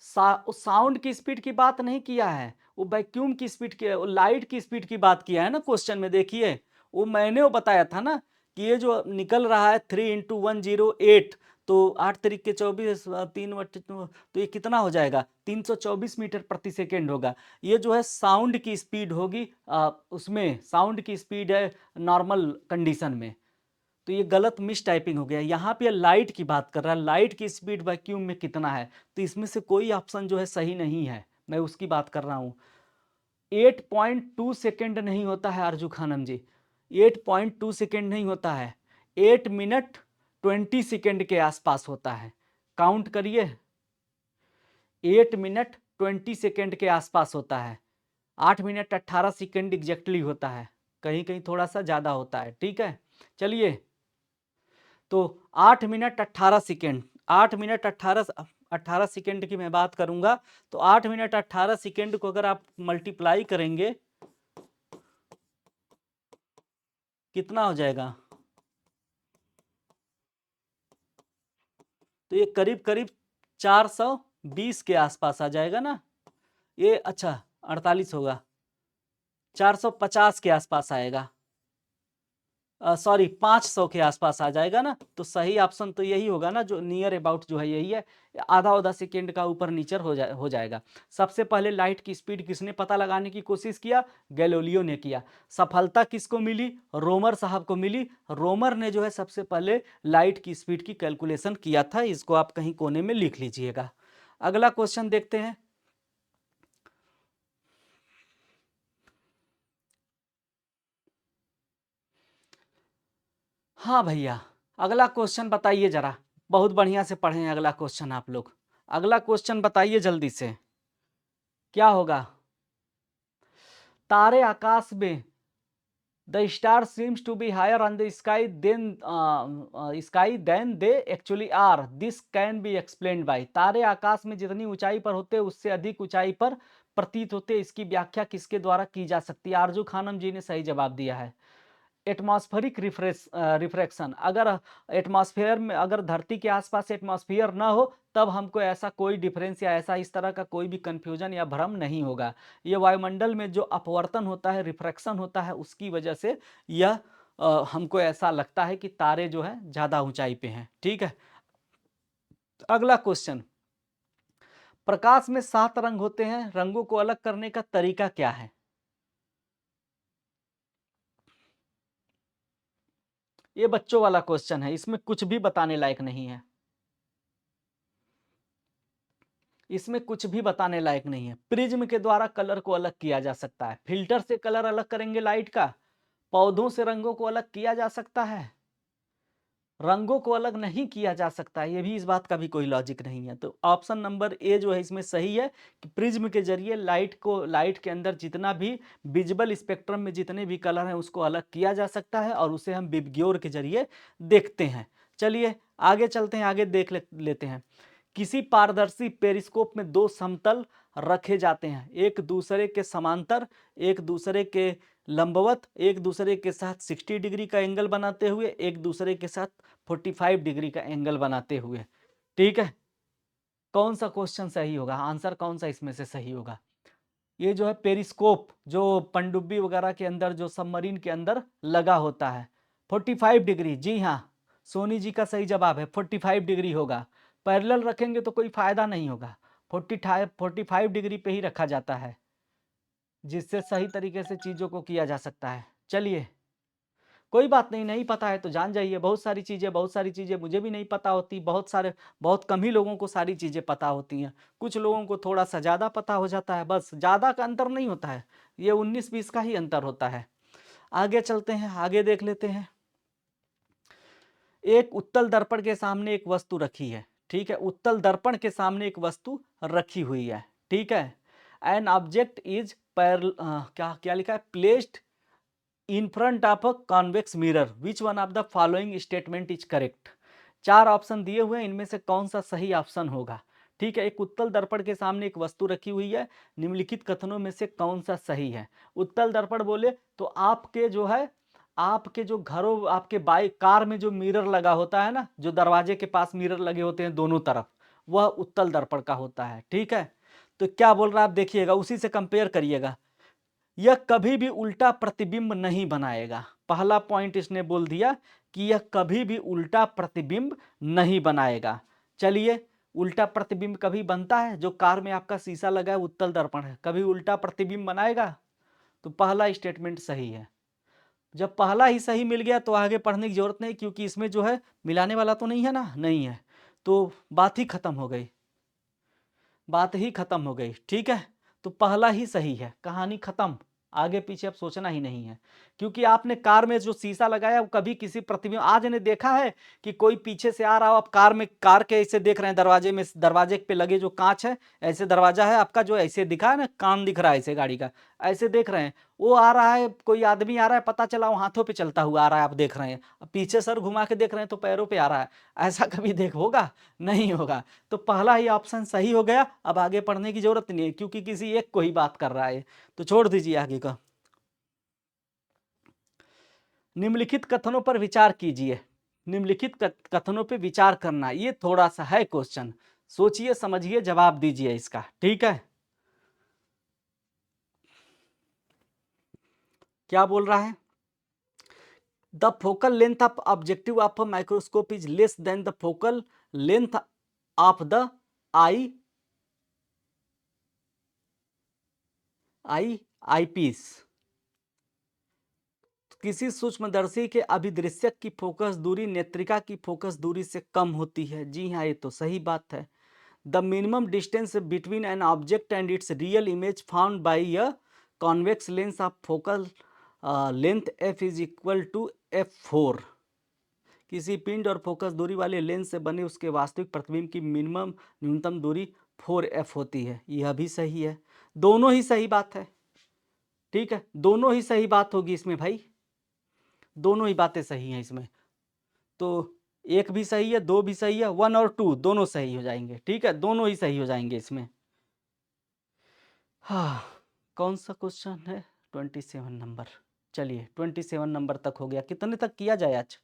साउंड की स्पीड की बात नहीं किया है, वो वैक्यूम की स्पीड की, लाइट की स्पीड की बात किया है ना क्वेश्चन में। देखिए, वो मैंने वो बताया था ना कि ये जो निकल रहा है 3 इंटू 108, तो 8 तरीक के 24, 3 तो ये कितना हो जाएगा? 324 मीटर प्रति सेकेंड होगा। ये जो है साउंड की स्पीड होगी, उसमें साउंड की स्पीड है नॉर्मल कंडीशन में। तो ये गलत मिस टाइपिंग हो गया। यहाँ पे लाइट की बात कर रहा है, लाइट की स्पीड वैक्यूम में कितना है, तो इसमें से कोई ऑप्शन जो है सही नहीं है, मैं उसकी बात कर रहा हूँ। 8.2 सेकेंड नहीं होता है आरजू खानम जी, 8.2 सेकेंड नहीं होता है, 8 मिनट 20 सेकेंड के आसपास होता है। काउंट करिए, 8 मिनट 20 सेकेंड के आसपास होता है। 8 मिनट 18 सेकेंड एग्जैक्टली होता है, कहीं कहीं थोड़ा सा ज़्यादा होता है। ठीक है, चलिए, तो 8 मिनट 18 सेकेंड, 8 मिनट 18 सेकेंड की मैं बात करूंगा, तो 8 मिनट 18 सेकेंड को अगर आप मल्टीप्लाई करेंगे कितना हो जाएगा? तो ये करीब करीब 420 के आसपास आ जाएगा ना ये। अच्छा, 48 होगा, 450 के आसपास आएगा, सॉरी 500 के आसपास आ जाएगा ना। तो सही ऑप्शन तो यही होगा ना, जो नियर अबाउट जो है यही है। आधा सेकेंड का ऊपर नीचे हो जाएगा। सबसे पहले लाइट की स्पीड किसने पता लगाने की कोशिश किया? गैलीलियो ने किया। सफलता किसको मिली? रोमर साहब को मिली। रोमर ने जो है सबसे पहले लाइट की स्पीड की कैलकुलेशन किया था। इसको आप कहीं कोने में लिख लीजिएगा। अगला क्वेश्चन देखते हैं। हाँ भैया, अगला क्वेश्चन बताइए जरा, बहुत बढ़िया से पढ़े हैं अगला क्वेश्चन आप लोग। अगला क्वेश्चन बताइए जल्दी से, क्या होगा? तारे आकाश में, the star seems to be higher on the sky than they actually are, this can be explained by. तारे आकाश में जितनी ऊंचाई पर होते हैं उससे अधिक ऊंचाई पर प्रतीत होते हैं, इसकी व्याख्या किसके द्वारा की जा सकती है? आरजू खानम जी ने सही जवाब दिया है। Atmospheric refraction. अगर एटमॉस्फेयर में, अगर धरती के आसपास एटमॉस्फेयर ना हो तब हमको ऐसा कोई डिफरेंस या ऐसा इस तरह का कोई भी कंफ्यूजन या भ्रम नहीं होगा। ये वायुमंडल में जो अपवर्तन होता है, रिफ्रैक्शन होता है, उसकी वजह से यह हमको ऐसा लगता है कि तारे जो है ज़्यादा ऊंचाई पे हैं। ठीक है, अगला क्वेश्चन, प्रकाश में 7 रंग होते हैं, रंगों को अलग करने का तरीका क्या है? ये बच्चों वाला क्वेश्चन है, इसमें कुछ भी बताने लायक नहीं है, इसमें कुछ भी बताने लायक नहीं है। प्रिज्म के द्वारा कलर को अलग किया जा सकता है, फिल्टर से कलर अलग करेंगे लाइट का, पौधों से रंगों को अलग किया जा सकता है, रंगों को अलग नहीं किया जा सकता है, ये भी, इस बात का भी कोई लॉजिक नहीं है। तो ऑप्शन नंबर ए जो है इसमें सही है कि प्रिज्म के जरिए लाइट के अंदर जितना भी विजिबल स्पेक्ट्रम में जितने भी कलर हैं उसको अलग किया जा सकता है, और उसे हम विबग्योर के जरिए देखते हैं। चलिए आगे चलते हैं, आगे देख लेते हैं। किसी पारदर्शी पेरिस्कोप में 2 समतल रखे जाते हैं, एक दूसरे के समांतर, एक दूसरे के लंबवत, एक दूसरे के साथ 60 डिग्री का एंगल बनाते हुए, एक दूसरे के साथ 45 डिग्री का एंगल बनाते हुए। ठीक है, कौन सा क्वेश्चन सही होगा? आंसर कौन सा इसमें से सही होगा? ये जो है पेरिस्कोप, जो पनडुब्बी वगैरह के अंदर, जो सबमरीन के अंदर लगा होता है। 45 डिग्री, जी हाँ, सोनी जी का सही जवाब है, 45 डिग्री होगा। पैरेलल रखेंगे तो कोई फायदा नहीं होगा, 45 डिग्री पे ही रखा जाता है, जिससे सही तरीके से चीज़ों को किया जा सकता है। चलिए, कोई बात नहीं, नहीं पता है तो जान जाइए। बहुत सारी चीज़ें मुझे भी नहीं पता होती, बहुत कम ही लोगों को सारी चीज़ें पता होती हैं। कुछ लोगों को थोड़ा-सा ज़्यादा पता हो जाता है, बस ज़्यादा का अंतर नहीं होता है, ये 19-20 का ही अंतर होता है। आगे चलते हैं, आगे देख लेते हैं। एक उत्तल दर्पण के सामने एक वस्तु रखी है, ठीक है? उत्तल दर्पण के सामने एक वस्तु रखी हुई है, ठीक है? एन ऑब्जेक्ट इज क्या क्या लिखा है? Placed in front of a convex mirror, which one of the following statement is correct. 4 option दिए हुए हैं, इनमें से कौन सा सही ऑप्शन होगा? ठीक है, एक उत्तल दर्पण के सामने एक वस्तु रखी हुई है, निम्नलिखित कथनों में से कौन सा सही है? उत्तल दर्पण बोले तो आपके जो है, आपके जो घरों, आपके बाइक कार में जो मिरर लगा होता है ना, जो दरवाजे के पास मिरर लगे होते हैं दोनों तरफ, वह उत्तल दर्पण का होता है, ठीक है? तो क्या बोल रहा है आप देखिएगा, उसी से कंपेयर करिएगा। यह कभी भी उल्टा प्रतिबिंब नहीं बनाएगा। पहला पॉइंट इसने बोल दिया कि यह कभी भी उल्टा प्रतिबिंब नहीं बनाएगा। चलिए, उल्टा प्रतिबिंब कभी बनता है? जो कार में आपका शीशा लगा है, उत्तल दर्पण है, कभी उल्टा प्रतिबिंब बनाएगा? तो पहला स्टेटमेंट सही है। जब पहला ही सही मिल गया तो आगे पढ़ने की जरूरत नहीं, क्योंकि इसमें जो है मिलाने वाला तो नहीं है ना, नहीं है, तो बात ही खत्म हो गई, बात ही खत्म हो गई, ठीक है? तो पहला ही सही है, कहानी खत्म, आगे पीछे अब सोचना ही नहीं है। क्योंकि आपने कार में जो शीशा लगाया वो कभी किसी प्रतिबिंब, आज ने देखा है कि कोई पीछे से आ रहा हो, आप कार में, कार के ऐसे देख रहे हैं, दरवाजे में, दरवाजे पे लगे जो कांच है, ऐसे दरवाजा है आपका, जो ऐसे दिखा है ना, कान दिख रहा है ऐसे गाड़ी का, ऐसे देख रहे हैं, वो आ रहा है, कोई आदमी आ रहा है, पता चला वो हाथों पे चलता हुआ आ रहा है, आप देख रहे हैं, अब पीछे सर घुमा के देख रहे हैं तो पैरों पे आ रहा है, ऐसा कभी देख होगा? नहीं होगा। तो पहला ही ऑप्शन सही हो गया, अब आगे पढ़ने की जरूरत नहीं है, क्योंकि किसी एक को ही बात कर रहा है, तो छोड़ दीजिए आगे का। निम्नलिखित कथनों पर विचार कीजिए, निम्नलिखित कथनों पे विचार करना, ये थोड़ा सा है क्वेश्चन, सोचिए समझिए जवाब दीजिए इसका, ठीक है? क्या बोल रहा है? The focal length of objective of a microscope is less than the focal length of the I eyepiece. किसी सूक्ष्मदर्शी के अभिदृश्यक की फोकस दूरी नेत्रिका की फोकस दूरी से कम होती है। जी हाँ, ये तो सही बात है। The minimum distance between an object and its real image found by a convex lens of focal length F is equal to f4। किसी पिंड और फोकस दूरी वाले लेंस से बने उसके वास्तविक प्रतिबिंब की मिनिमम न्यूनतम दूरी 4f होती है। यह भी सही है, दोनों ही सही बात है, ठीक है? दोनों ही सही बात होगी इसमें भाई, दोनों ही बातें सही हैं इसमें। तो एक भी सही है, दो भी सही है, 1 और 2 दोनों सही हो जाएंगे, ठीक है? दोनों ही सही हो जाएंगे इसमें। हाँ, कौन सा क्वेश्चन है? 27 नंबर। चलिए, 27 नंबर तक हो गया, कितने तक किया जाए आज?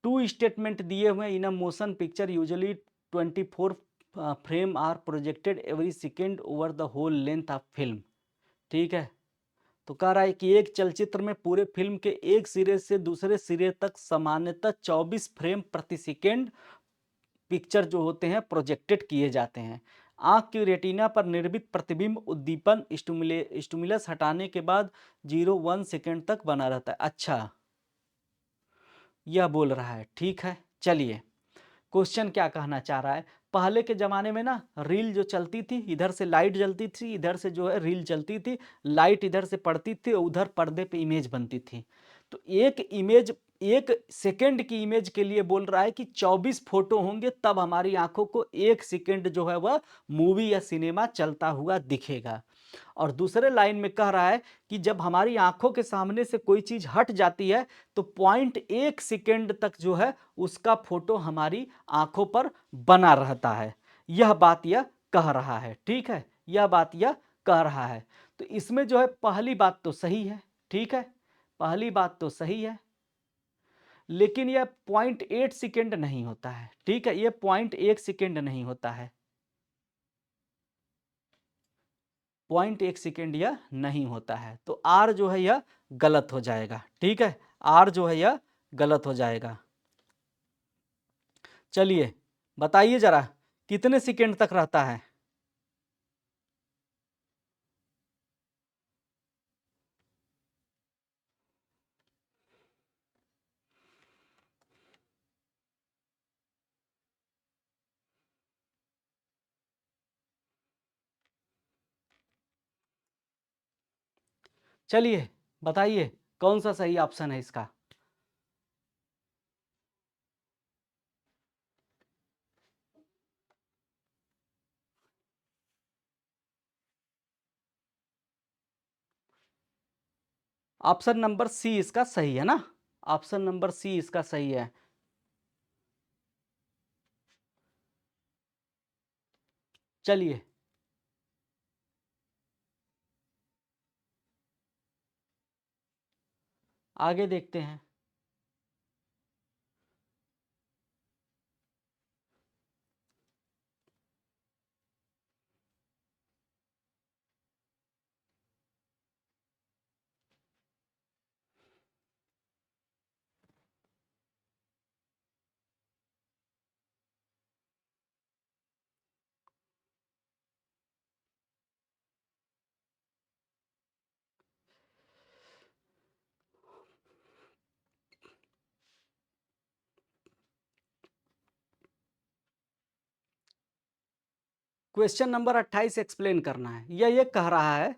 2 स्टेटमेंट दिए हुए in a motion picture usually 24 frame are projected every second over the whole length of film, ठीक है? तो कह रहा है कि एक चलचित्र में पूरे फिल्म के एक सिरे से दूसरे सिरे तक सामान्यतः 24 फ्रेम प्रति सेकेंड पिक्चर जो होते हैं प्रोजेक्टेड किए जाते हैं। आंख की रेटिना पर निर्मित प्रतिबिंब उद्दीपन स्टिमुलस हटाने के बाद 0-1 सेकेंड तक बना रहता है। अच्छा, यह बोल रहा है, ठीक है। चलिए, क्वेश्चन क्या कहना चाह रहा है? पहले के ज़माने में ना रील जो चलती थी, इधर से लाइट जलती थी, इधर से जो है रील चलती थी, लाइट इधर से पड़ती थी और उधर पर्दे पे इमेज बनती थी। तो एक इमेज, एक सेकंड की इमेज के लिए बोल रहा है कि 24 फोटो होंगे, तब हमारी आंखों को एक सेकंड जो है वह मूवी या सिनेमा चलता हुआ दिखेगा। और दूसरे लाइन में कह रहा है कि जब हमारी आंखों के सामने से कोई चीज हट जाती है तो 0.1 सेकेंड तक जो है उसका फोटो हमारी आंखों पर बना रहता है। यह बात यह कह रहा है, ठीक है? यह बात यह कह रहा है। तो इसमें जो है पहली बात तो सही है, ठीक है? पहली बात तो सही है, लेकिन यह 0.8 सेकेंड नहीं होता है, ठीक है? यह 0.1 सेकेंड नहीं होता है। 0.1 सेकेंड यह नहीं होता है। तो आर जो है यह गलत हो जाएगा। ठीक है, आर जो है यह गलत हो जाएगा। चलिए बताइए जरा कितने सेकेंड तक रहता है। चलिए बताइए कौन सा सही ऑप्शन है इसका। ऑप्शन नंबर सी इसका सही है ना, ऑप्शन नंबर सी इसका सही है। चलिए आगे देखते हैं। क्वेश्चन नंबर 28 एक्सप्लेन करना है। यह ये कह रहा है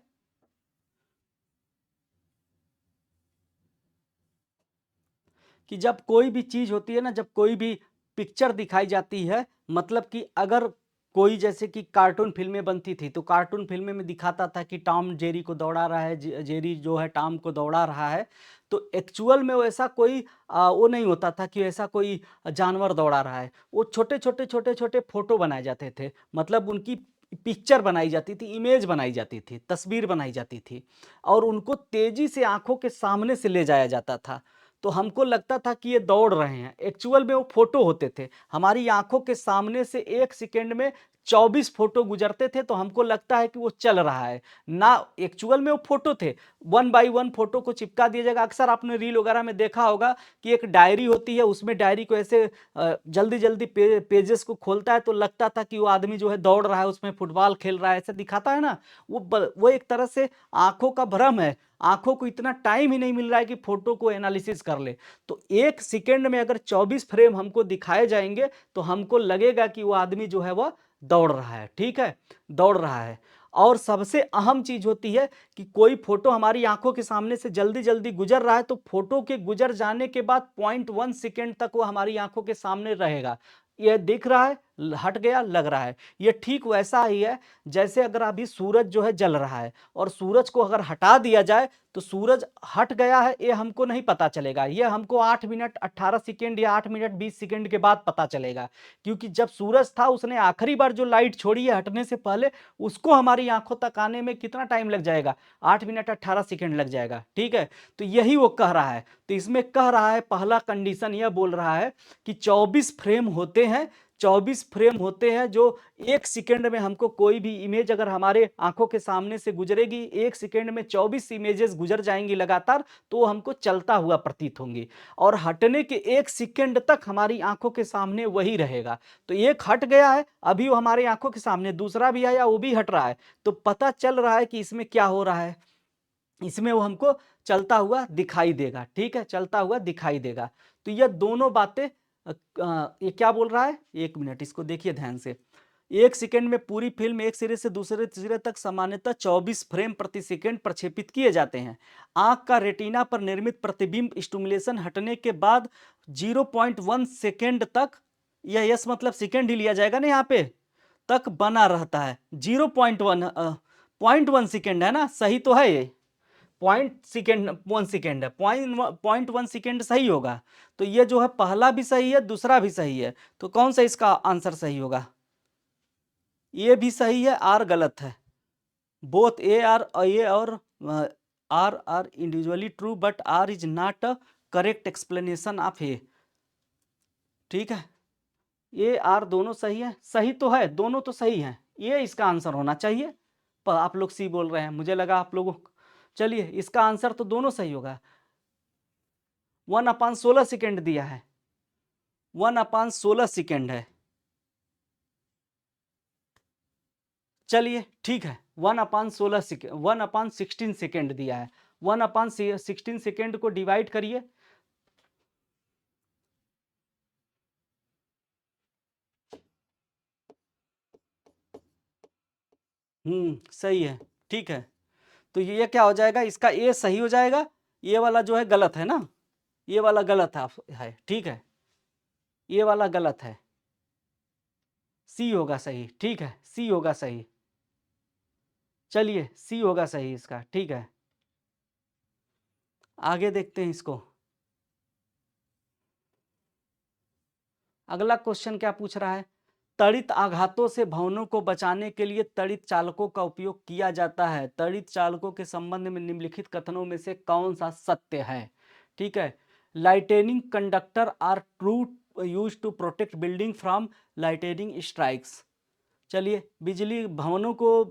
कि जब कोई भी चीज होती है ना, जब कोई भी पिक्चर दिखाई जाती है, मतलब कि अगर कोई जैसे कि कार्टून फिल्में बनती थी तो कार्टून फिल्में में दिखाता था कि टॉम जेरी को दौड़ा रहा है, जेरी जो है टॉम को दौड़ा रहा है। तो एक्चुअल में वैसा कोई वो नहीं होता था कि ऐसा कोई जानवर दौड़ा रहा है। वो छोटे छोटे छोटे छोटे फोटो बनाए जाते थे, मतलब उनकी पिक्चर बनाई जाती थी, इमेज बनाई जाती थी, तस्वीर बनाई जाती थी, और उनको तेजी से आंखों के सामने से ले जाया जाता था। तो हमको लगता था कि ये दौड़ रहे हैं, एक्चुअल में वो फोटो होते थे। हमारी आंखों के सामने से 1 सेकेंड में 24 फोटो गुजरते थे, तो हमको लगता है कि वो चल रहा है ना, एक्चुअल में वो फोटो थे। 1 बाई 1 फोटो को चिपका दिया जाएगा। अक्सर आपने रील वगैरह में देखा होगा कि एक डायरी होती है, उसमें डायरी को ऐसे जल्दी जल्दी पेजेस को खोलता है तो लगता था कि वो आदमी जो है दौड़ रहा है, उसमें फुटबॉल खेल रहा है, ऐसे दिखाता है ना। वो एक तरह से आंखों का भ्रम है। आंखों को इतना टाइम ही नहीं मिल रहा है कि फोटो को एनालिसिस कर ले। तो 1 सेकेंड में अगर 24 फ्रेम हमको दिखाए जाएंगे तो हमको लगेगा कि वो आदमी जो है वह दौड़ रहा है। ठीक है, दौड़ रहा है। और सबसे अहम चीज होती है कि कोई फोटो हमारी आंखों के सामने से जल्दी जल्दी गुजर रहा है तो फोटो के गुजर जाने के बाद 0.1 सेकेंड तक वो हमारी आंखों के सामने रहेगा। यह दिख रहा है, हट गया, लग रहा है। यह ठीक वैसा ही है जैसे अगर अभी सूरज जो है जल रहा है और सूरज को अगर हटा दिया जाए तो सूरज हट गया है ये हमको नहीं पता चलेगा। ये हमको 8 मिनट 18 सेकेंड या 8 मिनट 20 सेकेंड के बाद पता चलेगा, क्योंकि जब सूरज था उसने आखिरी बार जो लाइट छोड़ी है हटने से पहले, उसको हमारी आंखों तक आने में कितना टाइम लग जाएगा, 8 मिनट 18 सेकेंड लग जाएगा। ठीक है, तो यही वो कह रहा है। तो इसमें कह रहा है, पहला कंडीशन यह बोल रहा है कि 24 फ्रेम होते हैं, 24 फ्रेम होते हैं जो 1 सेकेंड में हमको कोई भी इमेज अगर हमारे आंखों के सामने से गुजरेगी, 1 सेकेंड में 24 इमेजेस गुजर जाएंगी लगातार, तो हमको चलता हुआ प्रतीत होंगी। और हटने के 1 सेकेंड तक हमारी आंखों के सामने वही रहेगा। तो एक हट गया है, अभी वो हमारी आंखों के सामने, दूसरा भी आया वो भी हट रहा है, तो पता चल रहा है कि इसमें क्या हो रहा है, इसमें वो हमको चलता हुआ दिखाई देगा। ठीक है, चलता हुआ दिखाई देगा। तो ये दोनों बातें ये क्या बोल रहा है, 1 मिनट इसको देखिए ध्यान से। 1 सेकेंड में पूरी फिल्म एक सिरे से दूसरे सिरे तक सामान्यतः 24 फ्रेम प्रति सेकेंड प्रक्षेपित किए जाते हैं। आंख का रेटिना पर निर्मित प्रतिबिंब स्टिमुलेशन हटने के बाद 0.1 सेकेंड तक, यह यस मतलब सेकेंड ही लिया जाएगा ना यहाँ पे, तक बना रहता है। 0.1 0.1 सेकेंड है ना, सही तो है ये, 0.1 सेकेंड है, 0.1 सेकेंड सही होगा। तो ये जो है पहला भी सही है, दूसरा भी सही है। तो कौन सा इसका आंसर सही होगा, ये भी सही है, आर गलत है। बोथ ए और R individually true but R is not a correct explanation of A. ठीक है, ए आर दोनों सही है, सही तो है, दोनों तो सही है, ये इसका आंसर होना चाहिए। आप लोग सी बोल रहे हैं, मुझे लगा आप लोगों। चलिए इसका आंसर तो दोनों सही होगा। 1/16 सेकेंड दिया है, 1/16 सेकेंड है। चलिए ठीक है, 1/16 सेकेंड, 1/16 सेकेंड दिया है। 1/16 सेकेंड को डिवाइड करिए। सही है, ठीक है। तो ये क्या हो जाएगा, इसका ए सही हो जाएगा, ये वाला जो है गलत है ना, ये वाला गलत है, ठीक है, ये वाला गलत है, सी होगा सही, ठीक है, सी होगा सही। चलिए सी होगा सही इसका, ठीक है। आगे देखते हैं इसको। अगला क्वेश्चन क्या पूछ रहा है, त्वरित आघातों से भवनों को बचाने के लिए त्वरित चालकों का उपयोग किया जाता है। त्वरित चालकों के संबंध में निम्नलिखित कथनों में से कौन सा सत्य है? ठीक है, lightning conductor are true use to protect building from lightning strikes. चलिए, बिजली भवनों को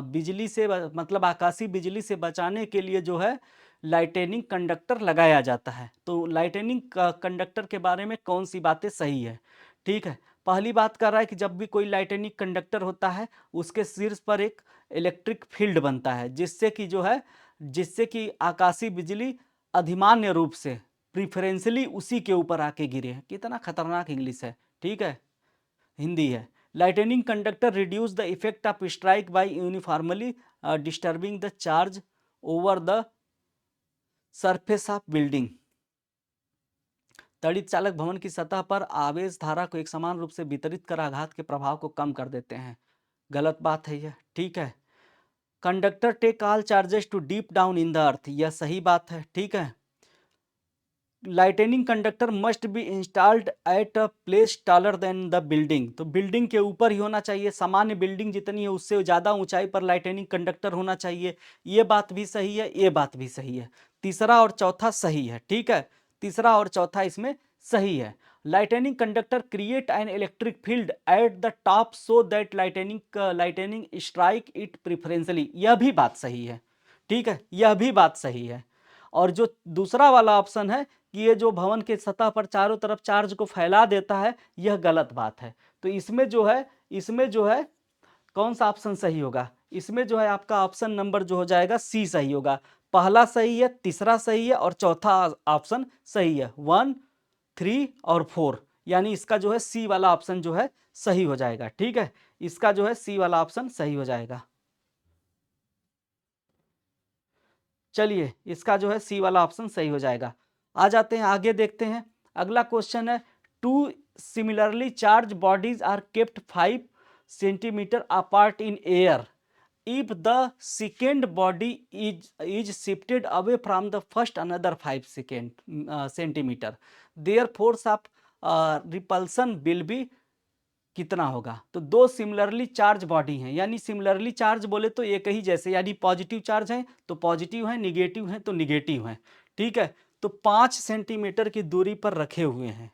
बिजली से मतलब आकाशीय बिजली से बचाने के लिए जो है लाइटनिंग कंडक्टर लगाया जाता है। तो लाइटनिंग कंडक्टर के बारे में कौन सी बातें सही है? ठीक है, पहली बात कर रहा है कि जब भी कोई लाइटनिंग कंडक्टर होता है उसके शीर्ष पर एक इलेक्ट्रिक फील्ड बनता है, जिससे कि आकाशीय बिजली अधिमान्य रूप से प्रिफरेंशली उसी के ऊपर आके गिरे। कितना खतरनाक इंग्लिश है, ठीक है, हिंदी है। Lightning conductor reduce the effect of strike by uniformly disturbing the charge over the surface of building. त्वरित चालक भवन की सतह पर आवेश धारा को एक समान रूप से वितरित कर आघात के प्रभाव को कम कर देते हैं। गलत बात है यह, ठीक है। Conductor take all charges to deep down in the earth, यह सही बात है, ठीक है। Lightning conductor must be installed at a place taller than the building, तो बिल्डिंग के ऊपर ही होना चाहिए, सामान्य बिल्डिंग जितनी है उससे ज़्यादा ऊंचाई पर लाइटनिंग कंडक्टर होना चाहिए। ये बात भी सही है, ये बात भी सही है। तीसरा और चौथा सही है, ठीक है, तीसरा और चौथा इसमें सही है। Lightning conductor create an electric field at the top so that lightning strike it preferentially, यह भी बात सही है, ठीक है, यह भी बात सही है। और जो दूसरा वाला ऑप्शन है कि ये जो भवन के सतह पर चारों तरफ चार्ज को फैला देता है, यह गलत बात है। तो इसमें जो है कौन सा ऑप्शन सही होगा? इसमें जो है आपका ऑप्शन नंबर जो हो जाएगा सी सही होगा। पहला सही है, तीसरा सही है और चौथा ऑप्शन सही है। 1, 3 और 4, यानी इसका जो है सी वाला ऑप्शन जो है सही हो जाएगा, ठीक है, इसका जो है सी वाला ऑप्शन सही हो जाएगा। चलिए, इसका जो है सी वाला ऑप्शन सही हो जाएगा। आ जाते हैं आगे, देखते हैं अगला क्वेश्चन है, two similarly charge bodies are kept 5 centimetre apart in air if the second body is shifted away from the first another 5 centimeter, their force of repulsion will be कितना होगा? तो दो सिमिलरली चार्ज बॉडी हैं, यानी similarly charge बोले तो एक ही जैसे, यानी पॉजिटिव चार्ज हैं तो पॉजिटिव हैं, निगेटिव हैं तो निगेटिव हैं, ठीक है। तो 5 सेंटीमीटर की दूरी पर रखे हुए हैं।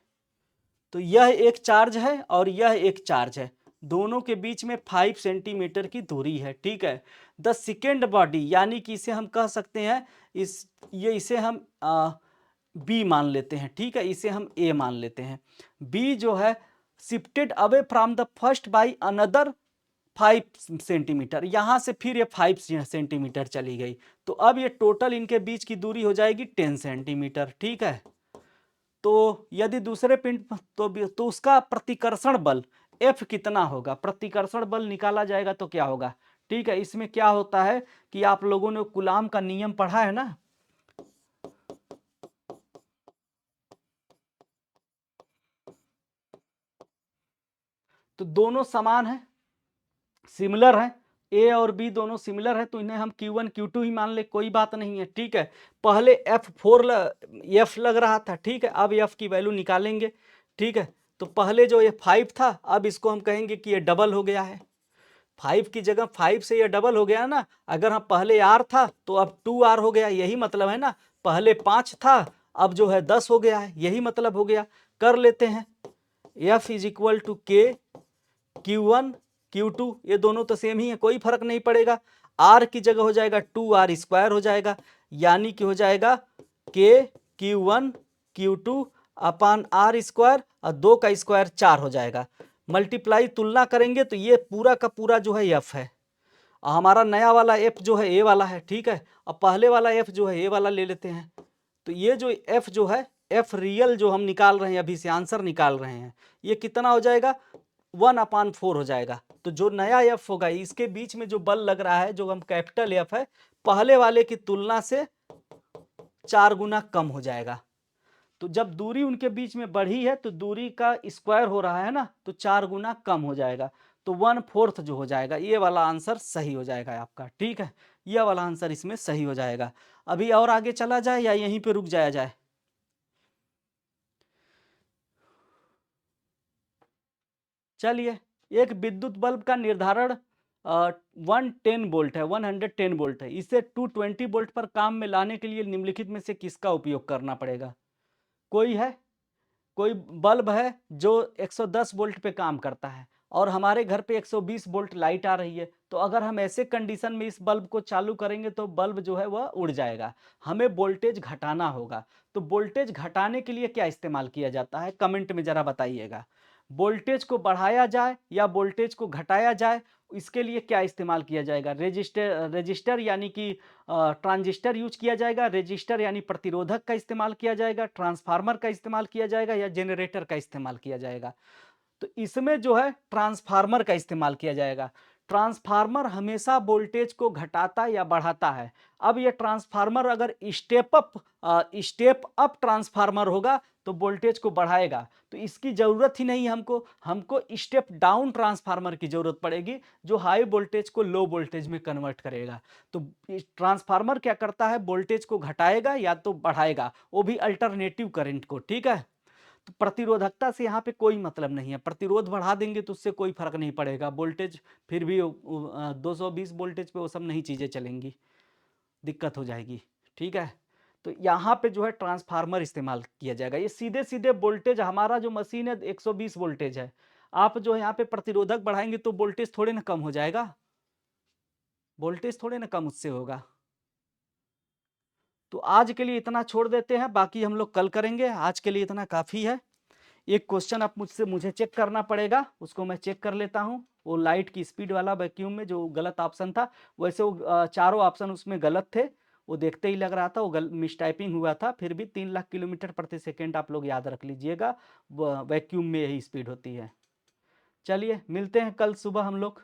तो यह एक चार्ज है और यह एक चार्ज है, दोनों के बीच में 5 सेंटीमीटर की दूरी है, ठीक है। द सेकेंड बॉडी, यानी कि इसे हम कह सकते हैं इसे हम बी मान लेते हैं, ठीक है, इसे हम ए मान लेते हैं। बी जो है shifted away from the first by another 5 centimetre, यहां से फिर ये 5 सेंटीमीटर चली गई, तो अब ये टोटल इनके बीच की दूरी हो जाएगी 10 सेंटीमीटर, ठीक है। तो यदि दूसरे पिंड तो उसका प्रतिकर्षण बल F कितना होगा? प्रतिकर्षण बल निकाला जाएगा तो क्या होगा? ठीक है, इसमें क्या होता है कि आप लोगों ने कूलाम का नियम पढ़ा है ना, तो दोनों समान है, सिमिलर है, ए और बी दोनों सिमिलर है, तो इन्हें हम Q1 Q2 ही मान ले, कोई बात नहीं है, ठीक है। पहले F लग रहा था, ठीक है, अब F की वैल्यू निकालेंगे, ठीक है। तो पहले जो ये 5 था, अब इसको हम कहेंगे कि ये डबल हो गया है, 5 की जगह 5 से ये डबल हो गया ना। अगर हम पहले R था तो अब 2R हो गया, यही मतलब है ना। पहले 5 था, अब जो है 10 हो गया है, यही मतलब हो गया। कर लेते हैं, F is equal to K Q1 Q2, ये दोनों तो सेम ही है, कोई फर्क नहीं पड़ेगा। R की जगह हो जाएगा 2R² हो जाएगा, यानी कि हो जाएगा K Q1 Q2 अपान R² और 2 का स्क्वायर 4 हो जाएगा। मल्टीप्लाई तुलना करेंगे तो ये पूरा का पूरा जो है F है, हमारा नया वाला F जो है A वाला है, ठीक है। अब पहले वाला F जो है A वाला ले लेते हैं, तो ये जो F जो है, F रियल जो हम निकाल रहे हैं अभी से आंसर निकाल रहे हैं, ये कितना हो जाएगा 1/4 हो जाएगा। तो जो नया F होगा इसके बीच में जो बल लग रहा है, जो हम कैपिटल F है, पहले वाले की तुलना से 4 गुना कम हो जाएगा। तो जब दूरी उनके बीच में बढ़ी है तो दूरी का स्क्वायर हो रहा है ना, तो 4 गुना कम हो जाएगा, तो 1/4 जो हो जाएगा, ये वाला आंसर सही हो जाएगा आपका, ठीक है। यह वाला आंसर इसमें सही हो जाएगा। अभी और आगे चला जाए या यहीं पे रुक जाया जाए? चलिए, एक विद्युत बल्ब का निर्धारण 110 वोल्ट है, 110 वोल्ट है, इसे 220 वोल्ट पर काम में लाने के लिए निम्नलिखित में से किसका उपयोग करना पड़ेगा? कोई है? कोई बल्ब है जो 110 वोल्ट पे काम करता है और हमारे घर पे 120 वोल्ट लाइट आ रही है, तो अगर हम ऐसे कंडीशन में इस बल्ब को चालू करेंगे तो बल्ब जो है वह उड़ जाएगा। हमें वोल्टेज घटाना होगा, तो वोल्टेज घटाने के लिए क्या इस्तेमाल किया जाता है, कमेंट में ज़रा बताइएगा। वोल्टेज को बढ़ाया जाए या वोल्टेज को घटाया जाए, इसके लिए क्या इस्तेमाल किया जाएगा? रेजिस्टर यानी कि ट्रांजिस्टर यूज किया जाएगा, रेजिस्टर यानी प्रतिरोधक का इस्तेमाल किया जाएगा, ट्रांसफार्मर का इस्तेमाल किया जाएगा या जनरेटर का इस्तेमाल किया जाएगा? तो इसमें जो है ट्रांसफार्मर का इस्तेमाल किया जाएगा। ट्रांसफार्मर हमेशा वोल्टेज को घटाता या बढ़ाता है। अब ये ट्रांसफार्मर अगर स्टेप अप ट्रांसफार्मर होगा तो वोल्टेज को बढ़ाएगा, तो इसकी ज़रूरत ही नहीं हमको, हमको स्टेप डाउन ट्रांसफार्मर की ज़रूरत पड़ेगी जो हाई वोल्टेज को लो वोल्टेज में कन्वर्ट करेगा। तो ट्रांसफार्मर क्या करता है, वोल्टेज को घटाएगा या तो बढ़ाएगा, वो भी अल्टरनेटिव करंट को, ठीक है। तो प्रतिरोधकता से यहाँ पे कोई मतलब नहीं है, प्रतिरोध बढ़ा देंगे तो उससे कोई फर्क नहीं पड़ेगा, वोल्टेज फिर भी 220 वोल्टेज पे वो सब नहीं चीज़ें चलेंगी, दिक्कत हो जाएगी, ठीक है। तो यहाँ पे जो है ट्रांसफार्मर इस्तेमाल किया जाएगा। ये सीधे सीधे वोल्टेज, हमारा जो मशीन है 120 वोल्टेज है, आप जो है यहाँ पे प्रतिरोधक बढ़ाएंगे तो वोल्टेज थोड़े ना कम हो जाएगा, वोल्टेज थोड़े ना कम उससे होगा। तो आज के लिए इतना छोड़ देते हैं, बाकी हम लोग कल करेंगे, आज के लिए इतना काफ़ी है। एक क्वेश्चन आप मुझे चेक करना पड़ेगा, उसको मैं चेक कर लेता हूँ। वो लाइट की स्पीड वाला वैक्यूम में जो गलत ऑप्शन था, वैसे वो चारों ऑप्शन उसमें गलत थे, वो देखते ही लग रहा था वो मिस टाइपिंग हुआ था, फिर भी 3 लाख किलोमीटर प्रति सेकेंड आप लोग याद रख लीजिएगा, वैक्यूम में यही स्पीड होती है। चलिए मिलते हैं कल सुबह हम लोग।